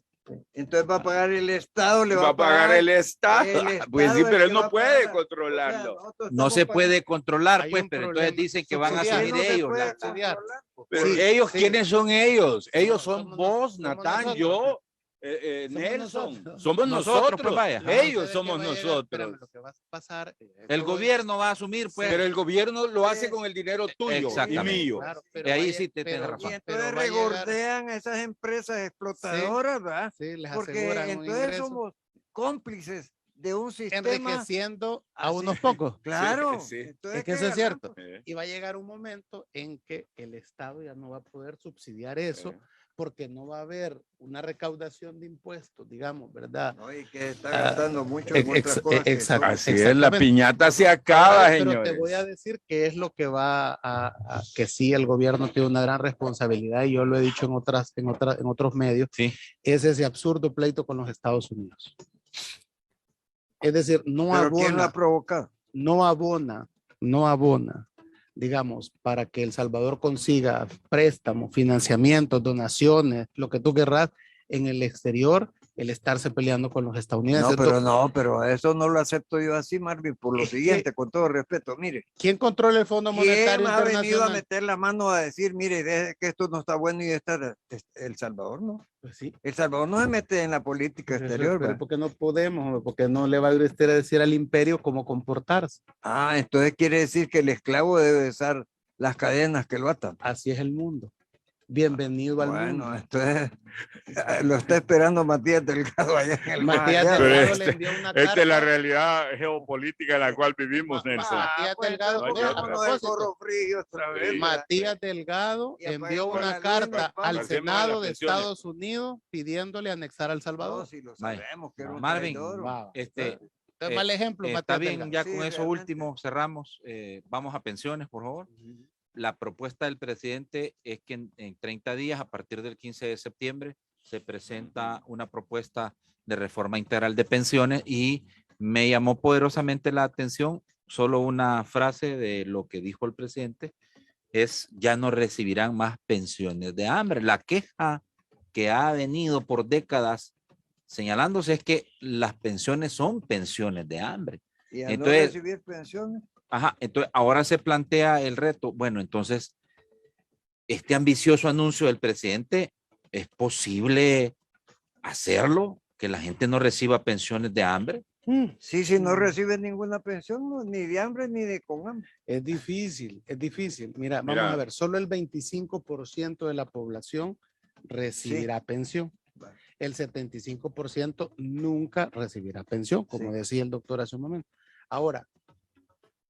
Entonces va a pagar el Estado, le Va a pagar el Estado. el Pues sí, Estado pero el él que no va a puede pagar. controlarlo. O sea, nosotros No estamos se pagando- puede controlar, Hay pues, un pero problema. entonces dicen que van a Subsidiar. subir No se ellos. puede subsidiar. controlar. Pero Sí, ellos, sí. ¿quiénes son ellos? Ellos No, son somos vos, somos Natán, nosotros. yo, Somos Nelson. nosotros. Somos nosotros. pues, vaya. Ellos Ustedes somos que va a llegar, nosotros. espérame, lo que va a pasar, El gobierno va a asumir, pues. Pero el gobierno lo hace Sí. con el dinero tuyo y Exactamente. mío. Claro, Y ahí vaya- sí te tienes pero- razón. Y entonces pero va a llegar- regordean a esas empresas explotadoras, ¿verdad? Sí, les Porque aseguran un entonces ingreso, somos cómplices de un sistema. enriqueciendo a así. unos pocos. Claro. Sí. Entonces, Es que ¿qué eso es ganamos? cierto. Y va a llegar un momento en que el Estado ya no va a poder subsidiar eso porque no va a haber una recaudación de impuestos, digamos, ¿verdad? No, y que está gastando mucho en ex- otras cosas. que exacto. son- Así es, la Exactamente. piñata se acaba, Pero señores. te voy a decir que es lo que que sí el gobierno tiene una gran responsabilidad y yo lo he dicho en otros medios, Sí. es ese absurdo pleito con los Estados Unidos. Es decir, ¿Pero quién lo ha provocado? no abona, digamos, para que El Salvador consiga préstamos, financiamientos, donaciones, lo que tú querrás en el exterior, el estarse peleando con los estadounidenses. Pero eso no lo acepto yo así, Marvin, por lo Es que- siguiente, con todo respeto, mire. ¿Quién controla el Fondo ¿Quién Monetario ha venido a Internacional? meter la mano a decir, mire, deje que esto no está bueno y El Salvador no? Pues sí. El Salvador no se mete en la política exterior, Pero ¿verdad? ¿por qué no podemos? Porque no le va a ir usted a decir al imperio cómo comportarse. Ah, entonces quiere decir que el esclavo debe usar las cadenas que lo atan. Así es el mundo. Bienvenido al Bueno, mundo. entonces lo está esperando Matías Delgado allá en el Matías más allá. Delgado Pero le envió una Esta es la carta. realidad geopolítica en la cual vivimos, Nelson. Matías pues, Delgado, entonces vea, a pongámonos el propósito. gorro frío otra vez. Sí. ¿verdad? Matías Delgado Y envió apaguemos la una luz y carta nos vamos. al Hacemos Senado las de pensiones. Estados Unidos pidiéndole anexar a El No, Salvador. si lo Vaya. sabemos que era un Marvin, traidor. Va. Este, Entonces, mal ejemplo, está Matías bien, Delgado. ya Sí, con eso realmente. último cerramos. Vamos a pensiones, por favor. La propuesta del presidente es que en 30 días, a partir del 15 de septiembre, se presenta una propuesta de reforma integral de pensiones y Me llamó poderosamente la atención solo una frase de lo que dijo el presidente, es ya no recibirán más pensiones de hambre. La queja que ha venido por décadas señalándose es que las pensiones son pensiones de hambre. Y a Entonces, no recibir pensiones. Ajá, entonces ahora se plantea el reto. Bueno, entonces, este ambicioso anuncio del presidente, ¿es posible hacerlo? Que la gente no reciba pensiones de hambre. Sí, si no recibe ninguna pensión, ni de hambre ni de con hambre. Es difícil, es difícil. Mira, vamos a ver, solo el 25% de la población recibirá pensión. El 75% nunca recibirá pensión, como decía el doctor hace un momento. Ahora,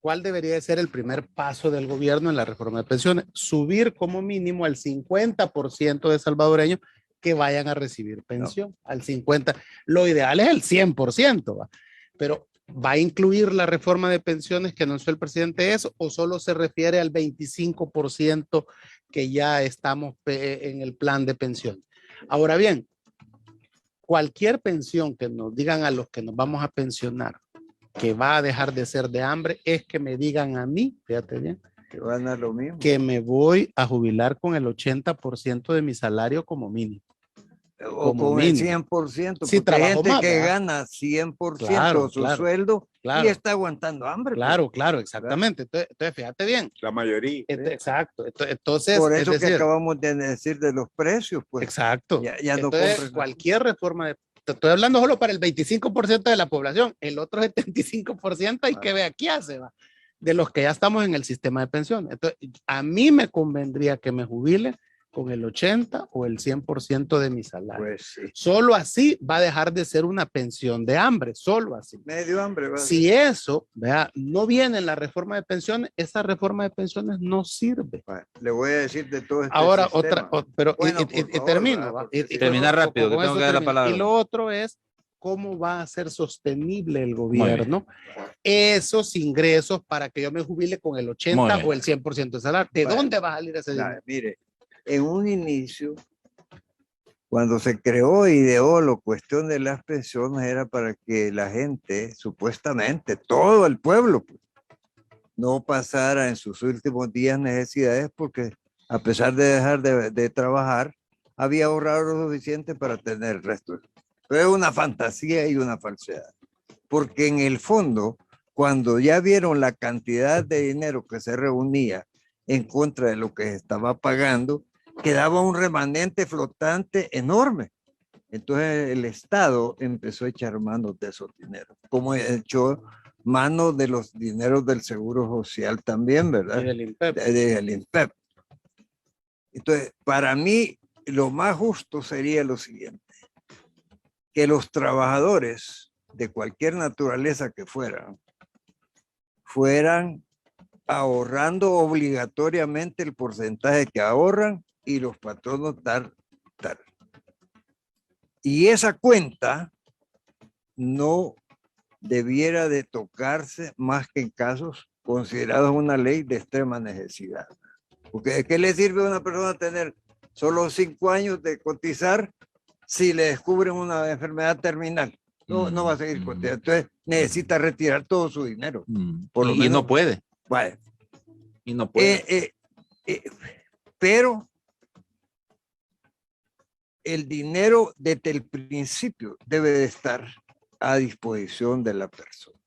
¿cuál debería de ser el primer paso del gobierno en la reforma de pensiones? Subir como mínimo al 50% de salvadoreños que vayan a recibir pensión, al 50%. Lo ideal es el 100%, ¿va? Pero ¿va a incluir la reforma de pensiones que anunció el presidente eso o solo se refiere al 25% que ya estamos en el plan de pensión? Ahora bien, cualquier pensión que nos digan a los que nos vamos a pensionar que va a dejar de ser de hambre es que me digan a mí, fíjate bien, Que van a lo mismo. que me voy a jubilar con el 80% de mi salario como mínimo. O con el 100%, sí, porque hay gente más, que ¿verdad? gana 100% Claro, su sueldo y está aguantando hambre. Claro, claro, exactamente. Entonces, fíjate bien. La mayoría. Exacto. Entonces, por eso es decir, que acabamos de decir de los precios, pues. Exacto. Ya no entonces, cualquier reforma de... Te estoy hablando solo para el 25% de la población. El otro 75% hay que ver qué hace, va. De los que ya estamos en el sistema de pensiones. Entonces, a mí me convendría que me jubile con el 80 o el 100% de mi salario. Pues sí. Solo así va a dejar de ser una pensión de hambre, solo así. Medio hambre. ¿Va? Si eso, vea, no viene en la reforma de pensiones, esa reforma de pensiones no sirve. Le voy a decir de todo este Ahora, sistema. pero Bueno, y favor, termino. ¿va? Termina rápido, que tengo que dar la palabra. Y lo otro es, ¿cómo va a ser sostenible el gobierno esos ingresos para que yo me jubile con el 80 o el 100% de salario? ¿De dónde va a salir ese dinero? Mire, en un inicio, cuando se creó y ideó la cuestión de las pensiones, era para que la gente, supuestamente, todo el pueblo, pues, no pasara en sus últimos días necesidades, porque a pesar de dejar de trabajar, había ahorrado lo suficiente para tener el resto. Pero es una fantasía y una falsedad. Porque en el fondo, cuando ya vieron la cantidad de dinero que se reunía en contra de lo que se estaba pagando, quedaba un remanente flotante enorme. Entonces el Estado empezó a echar manos de esos dineros, como echó mano de los dineros del Seguro Social también, ¿verdad? Y del INPEP. Del INPEP. Entonces, para mí, lo más justo sería lo siguiente, que los trabajadores de cualquier naturaleza que fueran ahorrando obligatoriamente el porcentaje que ahorran y los patronos dar. Y esa cuenta no debiera de tocarse más que en casos considerados una ley de extrema necesidad. Porque ¿de qué le sirve a una persona tener solo 5 años de cotizar si le descubren una enfermedad terminal? No va a seguir cotizando. Entonces necesita retirar todo su dinero. Por lo menos, no puede. Vale. Y no puede. Pero el dinero desde el principio debe de estar a disposición de la persona.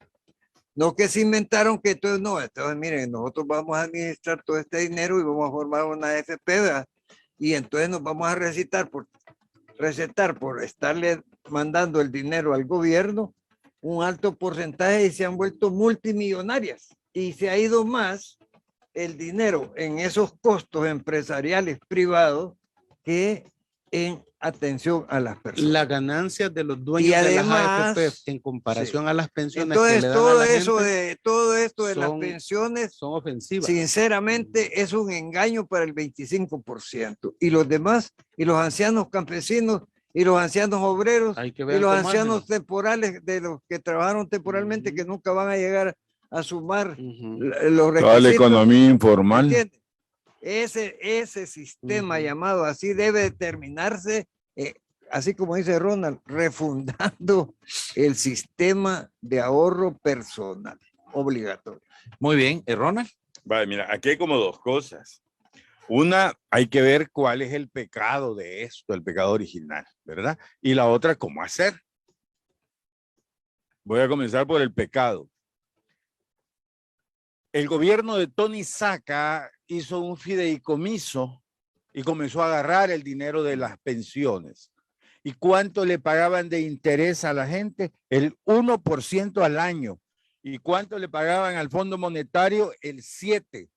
No que se inventaron que entonces no, entonces miren, nosotros vamos a administrar todo este dinero y vamos a formar una AFP, ¿verdad? Y entonces nos vamos a recetar por estarle mandando el dinero al gobierno un alto porcentaje y se han vuelto multimillonarias y se ha ido más el dinero en esos costos empresariales privados que en atención a las personas. Las ganancias de los dueños además, de las AFP en comparación a las pensiones. Entonces, que le dan todo a la eso gente, todo esto de las pensiones son ofensivas. Sinceramente es un engaño para el 25%. Y los demás, y los ancianos campesinos, y los ancianos obreros, y los ancianos temporales, de los que trabajaron temporalmente, que nunca van a llegar a sumar los requisitos. Toda la economía informal. ¿Entiendes? Ese sistema llamado así debe determinarse así como dice Ronald, refundando el sistema de ahorro personal obligatorio. Muy bien, Ronald. Vale, mira, aquí hay como dos cosas. Una, hay que ver cuál es el pecado de esto, el pecado original, ¿verdad? Y la otra, cómo hacer. Voy a comenzar por el pecado. El gobierno de Tony Saca hizo un fideicomiso y comenzó a agarrar el dinero de las pensiones. ¿Y cuánto le pagaban de interés a la gente? El 1% al año. ¿Y cuánto le pagaban al Fondo Monetario? El 7%.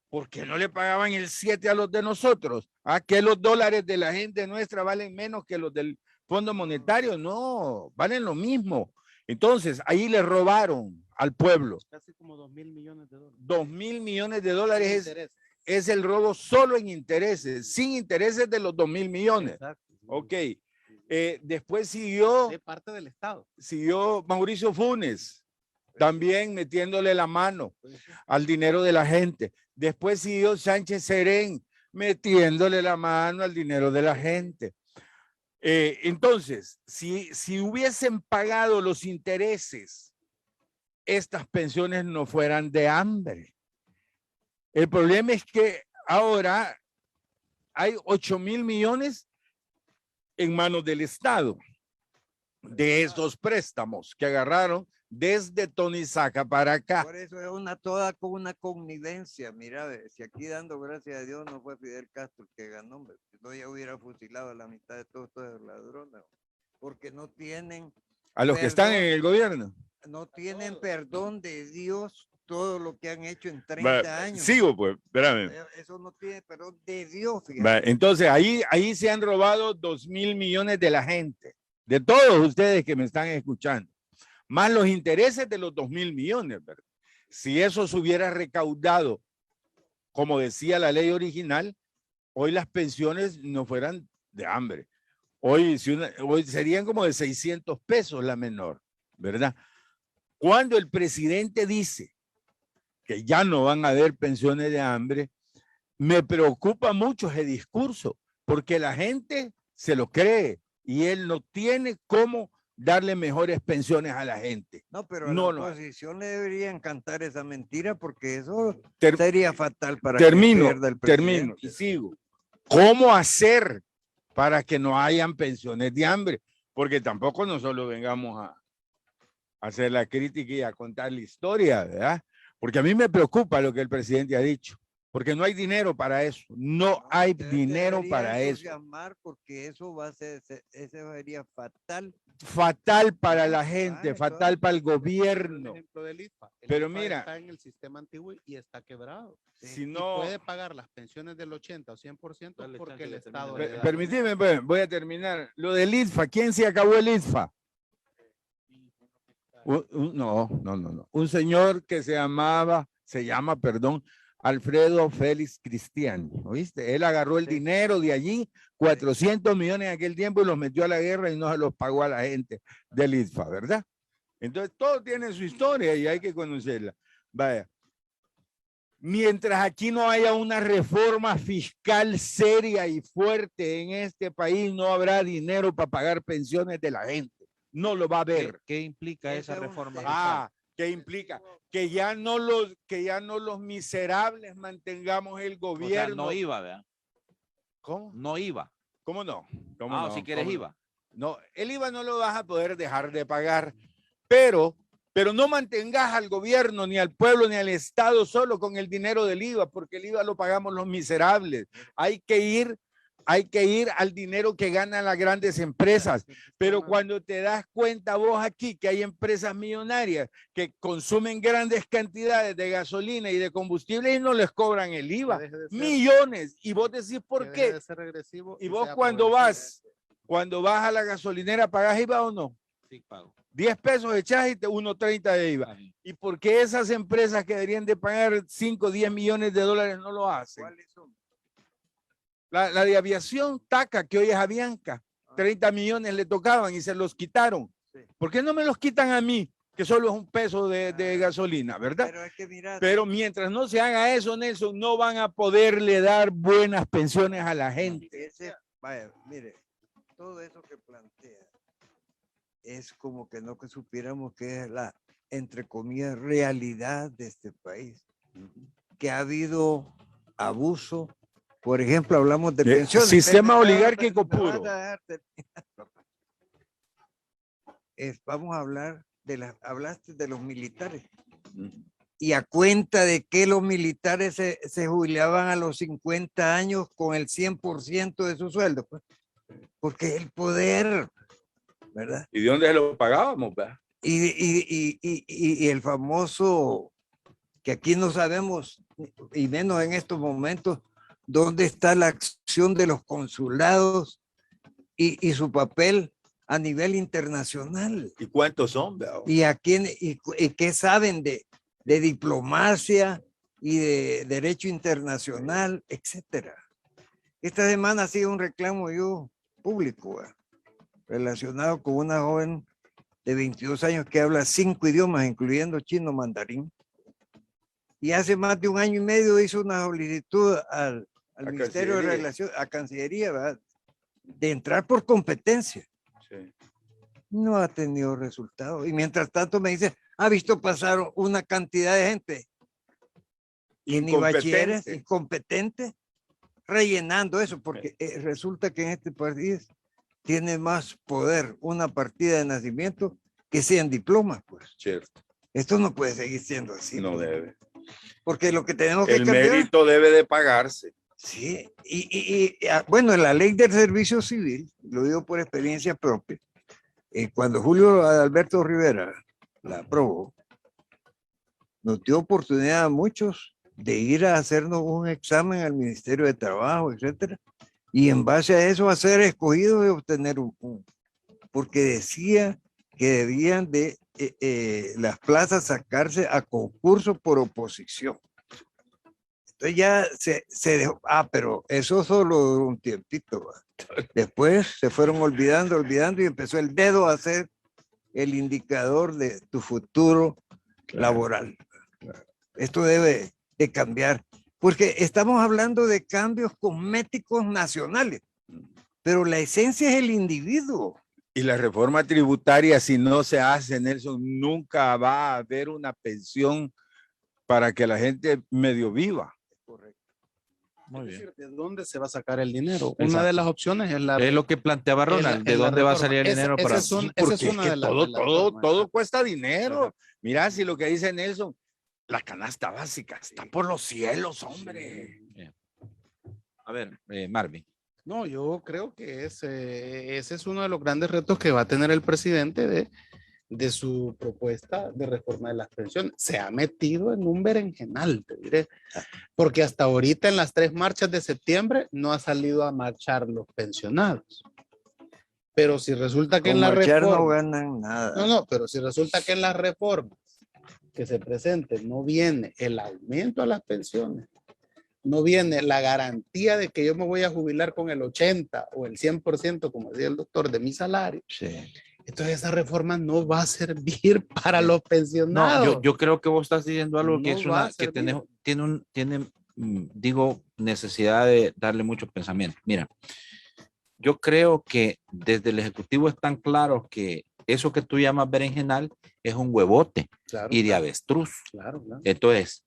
¿Por qué no le pagaban el 7 a los de nosotros? ¿Ah, que los dólares de la gente nuestra valen menos que los del Fondo Monetario? No, valen lo mismo. Entonces, ahí le robaron al pueblo. Casi como 2.000 millones de dólares. 2.000 millones de dólares es el robo solo en intereses, sin intereses de los 2.000 millones. Exacto. Ok. Después siguió, De parte del Estado. siguió Mauricio Funes, también metiéndole la mano al dinero de la gente. Después siguió Sánchez Serén, metiéndole la mano al dinero de la gente. Entonces, si hubiesen pagado los intereses, estas pensiones no fueran de hambre. El problema es que ahora hay 8.000 millones en manos del Estado de esos préstamos que agarraron desde Tony Saca para acá. Por eso es toda con una connivencia. Mira, si aquí dando gracias a Dios no fue Fidel Castro el que ganó, hombre, si no ya hubiera fusilado a la mitad de todos estos ladrones, porque no tienen A los que están en el gobierno. No tienen perdón de Dios todo lo que han hecho en 30 años. Sigo, pues, espérame. Eso no tiene perdón de Dios. Entonces, ahí se han robado 2.000 millones de la gente, de todos ustedes que me están escuchando, más los intereses de los 2.000 millones, ¿verdad? Si eso se hubiera recaudado, como decía la ley original, hoy las pensiones no fueran de hambre. Hoy serían como de 600 pesos la menor, ¿verdad? Cuando el presidente dice que ya no van a haber pensiones de hambre, me preocupa mucho ese discurso, porque la gente se lo cree y él no tiene cómo darle mejores pensiones a la gente. No, pero a la oposición le debería encantar esa mentira, porque eso sería fatal para termino, que pierda el presidente. Termino y sigo. ¿Cómo hacer para que no hayan pensiones de hambre? Porque tampoco no solo vengamos a hacer la crítica y a contar la historia, ¿verdad? Porque a mí me preocupa lo que el presidente ha dicho, porque no hay dinero para eso, no hay dinero para eso. Porque eso va a ser, ese sería fatal. Fatal para la gente, fatal para el gobierno. El ejemplo del IFA. Pero IFA mira, está en el sistema antiguo y está quebrado. Si Y no puede pagar las pensiones del 80 o 100% porque el Estado. Permíteme, pues, voy a terminar. Lo del IFA, ¿quién se acabó el IFA? No. Un señor que se llama, Alfredo Félix Cristiani, ¿oíste? Él agarró el dinero de allí, 400 millones en aquel tiempo, y los metió a la guerra y no se los pagó a la gente del IFA, ¿verdad? Entonces, todo tiene su historia y hay que conocerla. Vaya. Mientras aquí no haya una reforma fiscal seria y fuerte en este país, no habrá dinero para pagar pensiones de la gente. No lo va a haber. ¿Qué implica esa reforma? ¿Qué implica? Que ya no los miserables mantengamos el gobierno. O sea, no IVA, ¿verdad? ¿Cómo? No IVA. ¿Cómo no? Si quieres IVA. No, el IVA no lo vas a poder dejar de pagar, pero no mantengas al gobierno, ni al pueblo, ni al Estado solo con el dinero del IVA, porque el IVA lo pagamos los miserables. Hay que ir al dinero que ganan las grandes empresas, pero cuando te das cuenta vos aquí que hay empresas millonarias que consumen grandes cantidades de gasolina y de combustible y no les cobran el IVA, millones, y vos decís ¿por qué? Y vos cuando vas a la gasolinera, ¿pagás IVA o no? Sí, pago. 10 pesos echás y 1.30 de IVA. ¿Y por qué esas empresas que deberían de pagar 5, 10 millones de dólares no lo hacen? ¿Cuáles son? La de aviación, TACA, que hoy es Avianca, 30 millones le tocaban y se los quitaron. Sí. ¿Por qué no me los quitan a mí? Que solo es un peso de gasolina, ¿verdad? Pero es que mira, pero mientras no se haga eso, Nelson, no van a poderle dar buenas pensiones a la gente. vaya, mire, todo eso que plantea es como que no que supiéramos que es la, entre comillas, realidad de este país, que ha habido abuso. Por ejemplo, hablamos de pensiones. Sistema oligárquico puro. Vamos a hablar hablaste de los militares. Y a cuenta de que los militares se jubilaban a los 50 años con el 100% de su sueldo, pues, porque el poder, ¿verdad? ¿Y de dónde se lo pagábamos? ¿Verdad? Y el famoso, que aquí no sabemos, y menos en estos momentos, dónde está la acción de los consulados y su papel a nivel internacional. ¿Y cuántos son? ¿Verdad? Y qué saben de diplomacia y de derecho internacional, etcétera. Esta semana ha sido un reclamo yo público, relacionado con una joven de 22 años que habla 5 idiomas, incluyendo chino mandarín. Y hace más de 1 año y medio hizo una solicitud al Ministerio de Relaciones, a Cancillería, ¿verdad?, de entrar por competencia. Sí. No ha tenido resultados. Y mientras tanto me dice, ha visto pasar una cantidad de gente y ni bachilleres, incompetentes, rellenando eso, porque resulta que en este país tiene más poder una partida de nacimiento que 100 diplomas, pues. Cierto. Esto no puede seguir siendo así. No pues. debe. Porque lo que tenemos que El cambiar... mérito debe de pagarse. Sí, bueno, la ley del servicio civil, lo digo por experiencia propia, cuando Julio Alberto Rivera la aprobó, nos dio oportunidad a muchos de ir a hacernos un examen al Ministerio de Trabajo, etcétera, y en base a eso a ser escogidos y obtener un punto, porque decía que debían de las plazas sacarse a concurso por oposición. Entonces ya se dejó, pero eso solo duró un tiempito, ¿va? Después se fueron olvidando y empezó el dedo a ser el indicador de tu futuro laboral. Esto debe de cambiar, porque estamos hablando de cambios cosméticos nacionales, pero la esencia es el individuo. Y la reforma tributaria, si no se hace, Nelson, nunca va a haber una pensión para que la gente medio viva. Correcto. Muy Es bien. decir, ¿de dónde se va a sacar el dinero? Exacto. Una de las opciones es la... Es lo que planteaba Ronald, ¿de es la dónde va a reforma. salir el dinero para...? Esa es Porque una es que de las todo formas. cuesta dinero. Ajá. Mira, si lo que dice Nelson, la canasta básica está por los cielos, hombre. Bien. A ver, Marvin. No, yo creo que ese es uno de los grandes retos que va a tener el presidente de su propuesta de reforma de las pensiones. Se ha metido en un berenjenal, te diré, porque hasta ahorita en las 3 marchas de septiembre no ha salido a marchar los pensionados. Pero si resulta que Con en la marchar no reforma... ganan nada. No, pero si resulta que en las reformas que se presenten no viene el aumento a las pensiones, no viene la garantía de que yo me voy a jubilar con el 80 o el 100%, como decía el doctor, de mi salario, Sí. entonces esa reforma no va a servir para los pensionados. No, yo creo que vos estás diciendo algo que No es va a una que servir. tiene digo, necesidad de darle mucho pensamiento. Mira, yo creo que desde el Ejecutivo están claros que eso que tú llamas berenjenal es un huevote Claro, y de claro, avestruz. claro. Entonces,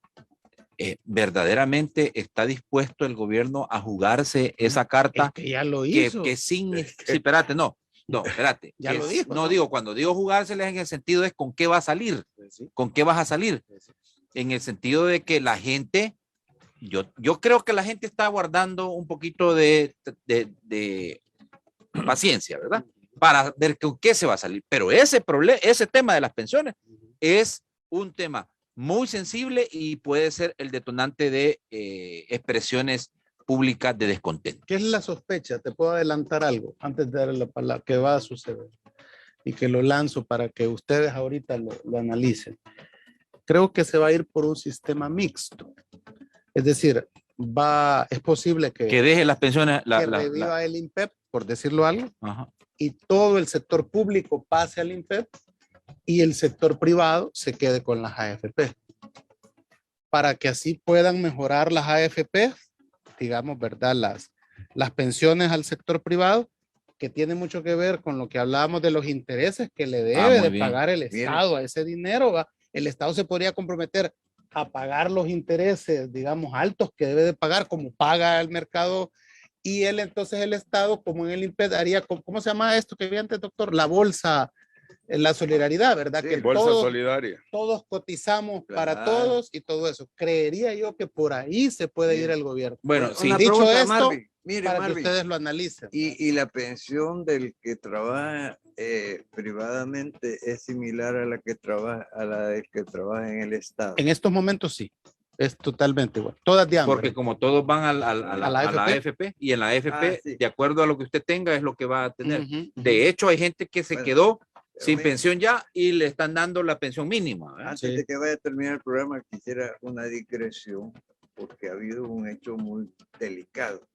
verdaderamente está dispuesto el gobierno a jugarse esa carta Es que ya lo que hizo. significa, sí, espérate, no, espérate. Ya lo dijo, No ¿no? digo, cuando digo jugárseles en el sentido es con qué va a salir, Pues sí, con qué vas a salir, pues sí. en el sentido de que la gente, yo creo que la gente está guardando un poquito de paciencia, ¿verdad? Para ver con qué se va a salir. Pero ese tema de las pensiones es un tema muy sensible y puede ser el detonante de expresiones públicas de descontento. ¿Qué es la sospecha? Te puedo adelantar algo antes de darle la palabra, que va a suceder y que lo lanzo para que ustedes ahorita lo analicen. Creo que se va a ir por un sistema mixto. Es decir, es posible que deje las pensiones, que reviva el INPEP, por decirlo algo, ajá, y todo el sector público pase al INPEP y el sector privado se quede con las AFP. Para que así puedan mejorar las AFP, digamos, ¿verdad? Las pensiones al sector privado que tiene mucho que ver con lo que hablábamos de los intereses que le Ah, debe muy de bien. pagar el Miren. Estado a ese dinero, ¿va? El Estado se podría comprometer a pagar los intereses, digamos, altos que debe de pagar, como paga el mercado, y él entonces el Estado, como en el INPED, haría, ¿cómo se llama esto que vi antes, doctor? La bolsa, la solidaridad, ¿verdad? Sí, que Bolsa todos, solidaria. todos cotizamos para Claro. todos y todo eso. Creería yo que por ahí se puede ir el gobierno. Bueno, Una sí. Dicho pregunta, esto, Marvin. Mire, para Marvin. que ustedes lo analicen. Y la pensión del que trabaja privadamente es similar a la que trabaja, a la del que trabaja en el Estado. En estos momentos sí, es totalmente igual. Todas de hambre. Porque como todos van a la AFP. AFP, y en la AFP, Ah, sí. de acuerdo a lo que usted tenga, es lo que va a tener. Ujú, ujú. De hecho, hay gente que se Bueno, quedó pero sin mire, pensión ya y le están dando la pensión mínima. ¿verdad? Antes Sí. de que vaya a terminar el programa, quisiera una digresión, porque ha habido un hecho muy delicado,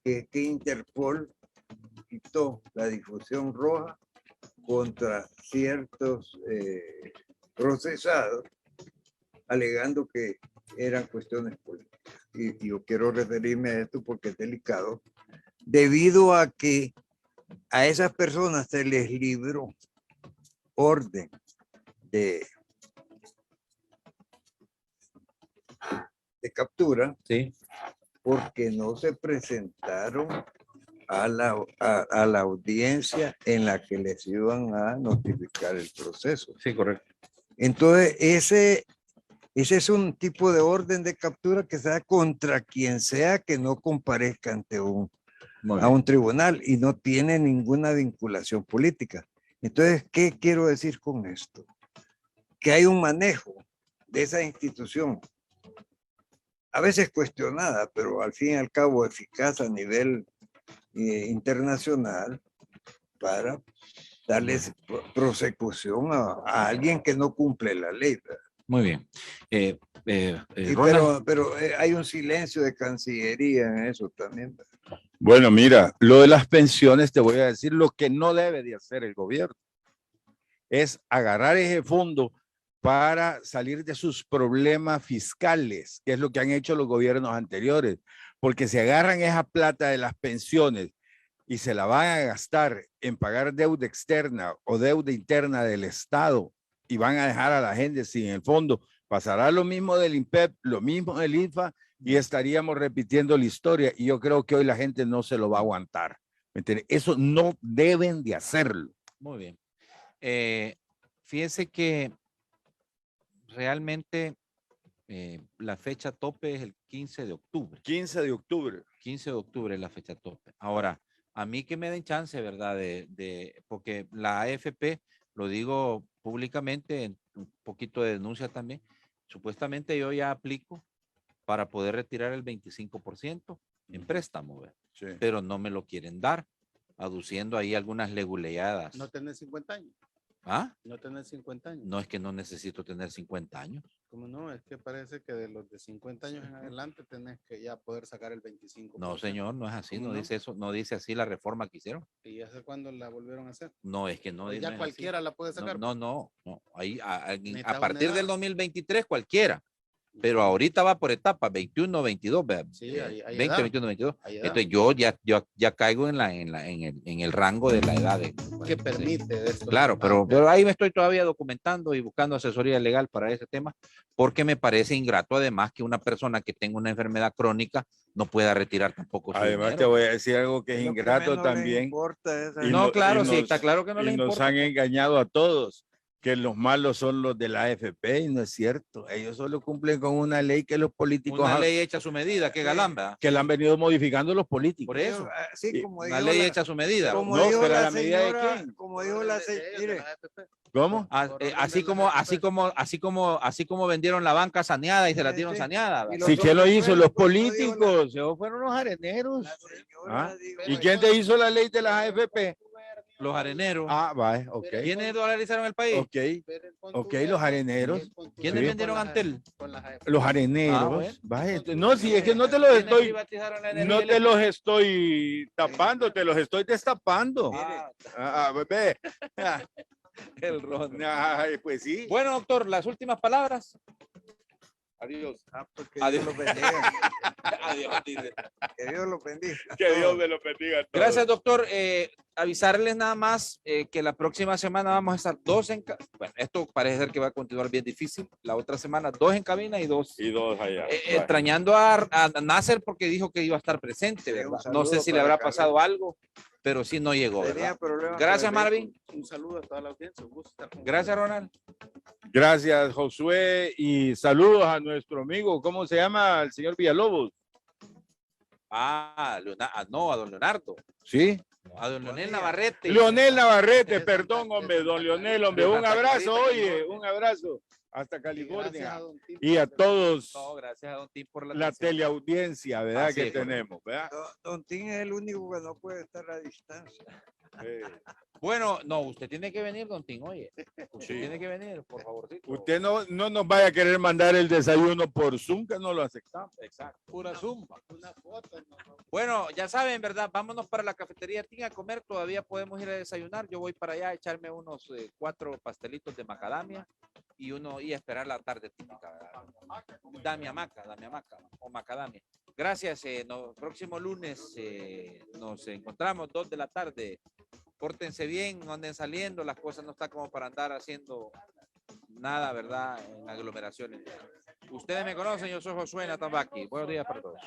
que Interpol quitó la difusión roja contra ciertos procesados, alegando que eran cuestiones políticas. Y yo quiero referirme a esto porque es delicado, debido a que a esas personas se les libró orden de captura Sí, porque no se presentaron a la audiencia en la que les iban a notificar el proceso. sí, correcto. Entonces, ese es un tipo de orden de captura que se da contra quien sea que no comparezca ante Muy a bien. un tribunal y no tiene ninguna vinculación política. Entonces, ¿qué quiero decir con esto? Que hay un manejo de esa institución, a veces cuestionada, pero al fin y al cabo eficaz a nivel internacional para darles prosecución a alguien que no cumple la ley. ¿Verdad? Muy bien. Y Ronald, pero hay un silencio de Cancillería en eso también. ¿verdad? Bueno, mira, lo de las pensiones, te voy a decir lo que no debe de hacer el gobierno. Es agarrar ese fondo para salir de sus problemas fiscales, que es lo que han hecho los gobiernos anteriores, porque si agarran esa plata de las pensiones y se la van a gastar en pagar deuda externa o deuda interna del Estado y van a dejar a la gente sin el fondo, pasará lo mismo del INPEP, lo mismo del INFA y estaríamos repitiendo la historia y yo creo que hoy la gente no se lo va a aguantar. ¿Me entiendes? Eso no deben de hacerlo. muy bien. Fíjense que realmente la fecha tope es el 15 de octubre. 15 de octubre. 15 de octubre es la fecha tope. Ahora, a mí que me den chance, ¿verdad? Porque la AFP, lo digo públicamente, en un poquito de denuncia también, supuestamente yo ya aplico para poder retirar el 25% en préstamo, ¿verdad? Sí. Pero no me lo quieren dar, aduciendo ahí algunas leguleyadas. No tenés 50 años. ¿Ah? No tenés 50 años. No es que no necesito tener 50 años. ¿Cómo no? Es que parece que de los de 50 años en adelante tenés que ya poder sacar el 25%. No, señor, no es así, ¿Cómo no no? dice eso, no dice así la reforma que hicieron. ¿Y hace cuándo la volvieron a hacer? No, es que no. Pues no ya es cualquiera así. la puede sacar. No. Ahí, a Necesita partir una del edad. 2023 cualquiera. Pero ahorita va por etapas, 21, 22, Sí, hay 20, edad. 21, 22. Hay edad. Entonces yo ya caigo en el rango de la edad. Que permite esto. Claro, pero ahí me estoy todavía documentando y buscando asesoría legal para ese tema, porque me parece ingrato además que una persona que tenga una enfermedad crónica no pueda retirar tampoco su Además, dinero. te voy a decir algo que es Lo que ingrato menos les también. importa es a- Y No, no- claro, y sí, nos- está claro que no y les nos importa. han engañado a todos, que los malos son los de la AFP y no es cierto. Ellos solo cumplen con una ley que los políticos Una ley hecha a su medida, que galán, ¿verdad? que la han venido modificando los políticos. Por eso. Así Y como Una dijo ley la- hecha a su medida. como No, dijo pero a la la medida de señora, quién. como dijo la señora, mire, ¿Cómo? Así como vendieron la banca saneada y se la dieron Sí. saneada. Y ¿verdad? los Sí, ¿quién lo hizo? sobresueldos, Los como dijo la- políticos. Ellos fueron los areneros. la señora ¿Ah? dijo- ¿Y quién te hizo la ley de las AFP? Los areneros. Ah, vaya, ok. ¿Quiénes dolarizaron el país? Ok, los areneros. ¿Quiénes Sí. vendieron Antel? Los areneros. Ah, bueno. Vaya, no, si es que no te los ¿Quiénes estoy, privatizaron la energía no te eléctrica? los estoy tapando, te los estoy destapando. Ah, Bebé. el ron. Ay, pues sí. Bueno, doctor, las últimas palabras. Adiós. Pues que Adiós. Dios los bendiga. Adiós, dice. Que Dios los bendiga. Que Dios me lo bendiga a todos. Gracias, doctor. Avisarles nada más que la próxima semana vamos a estar bueno, esto parece ser que va a continuar bien difícil. La otra semana 2 en cabina y 2 Y 2 allá. extrañando a Nasser porque dijo que iba a estar presente, Sí, un ¿verdad? No saludo sé si le para habrá pasado algo, pero sí no llegó, Tenía ¿verdad? problemas con Gracias, el Marvin. Un saludo a toda la audiencia. Un gusto estar con Gracias, Ronald. Gracias, Josué, y saludos a nuestro amigo, ¿cómo se llama? El señor Villalobos. No, a don Leonardo. ¿Sí? A don Leonel Navarrete. Leonel Navarrete, perdón, hombre, don Leonel, hombre, un abrazo, oye, un abrazo hasta California. Y a todos No, gracias a don Tim por la atención. teleaudiencia, ¿verdad? Así Que es, correcto. tenemos, ¿verdad? Don Tim es el único que no puede estar a distancia. Bueno, no, usted tiene que venir, don Tim, oye. Usted tiene que venir, por favorcito. Usted no nos vaya a querer mandar el desayuno por Zoom, que no lo aceptamos. Exacto. Pura zumba. Bueno, ya saben, ¿verdad? Vámonos para la cafetería Tim a comer. Todavía podemos ir a desayunar. Yo voy para allá a echarme unos 4 pastelitos de macadamia y esperar la tarde típica, ¿verdad? Dame hamaca o macadamia. Gracias. Próximo lunes nos encontramos 2 de la tarde. Pórtense bien, no anden saliendo. Las cosas no están como para andar haciendo nada, ¿verdad? En aglomeraciones. Ustedes me conocen, yo soy Josué Natambaki. Buenos días para todos.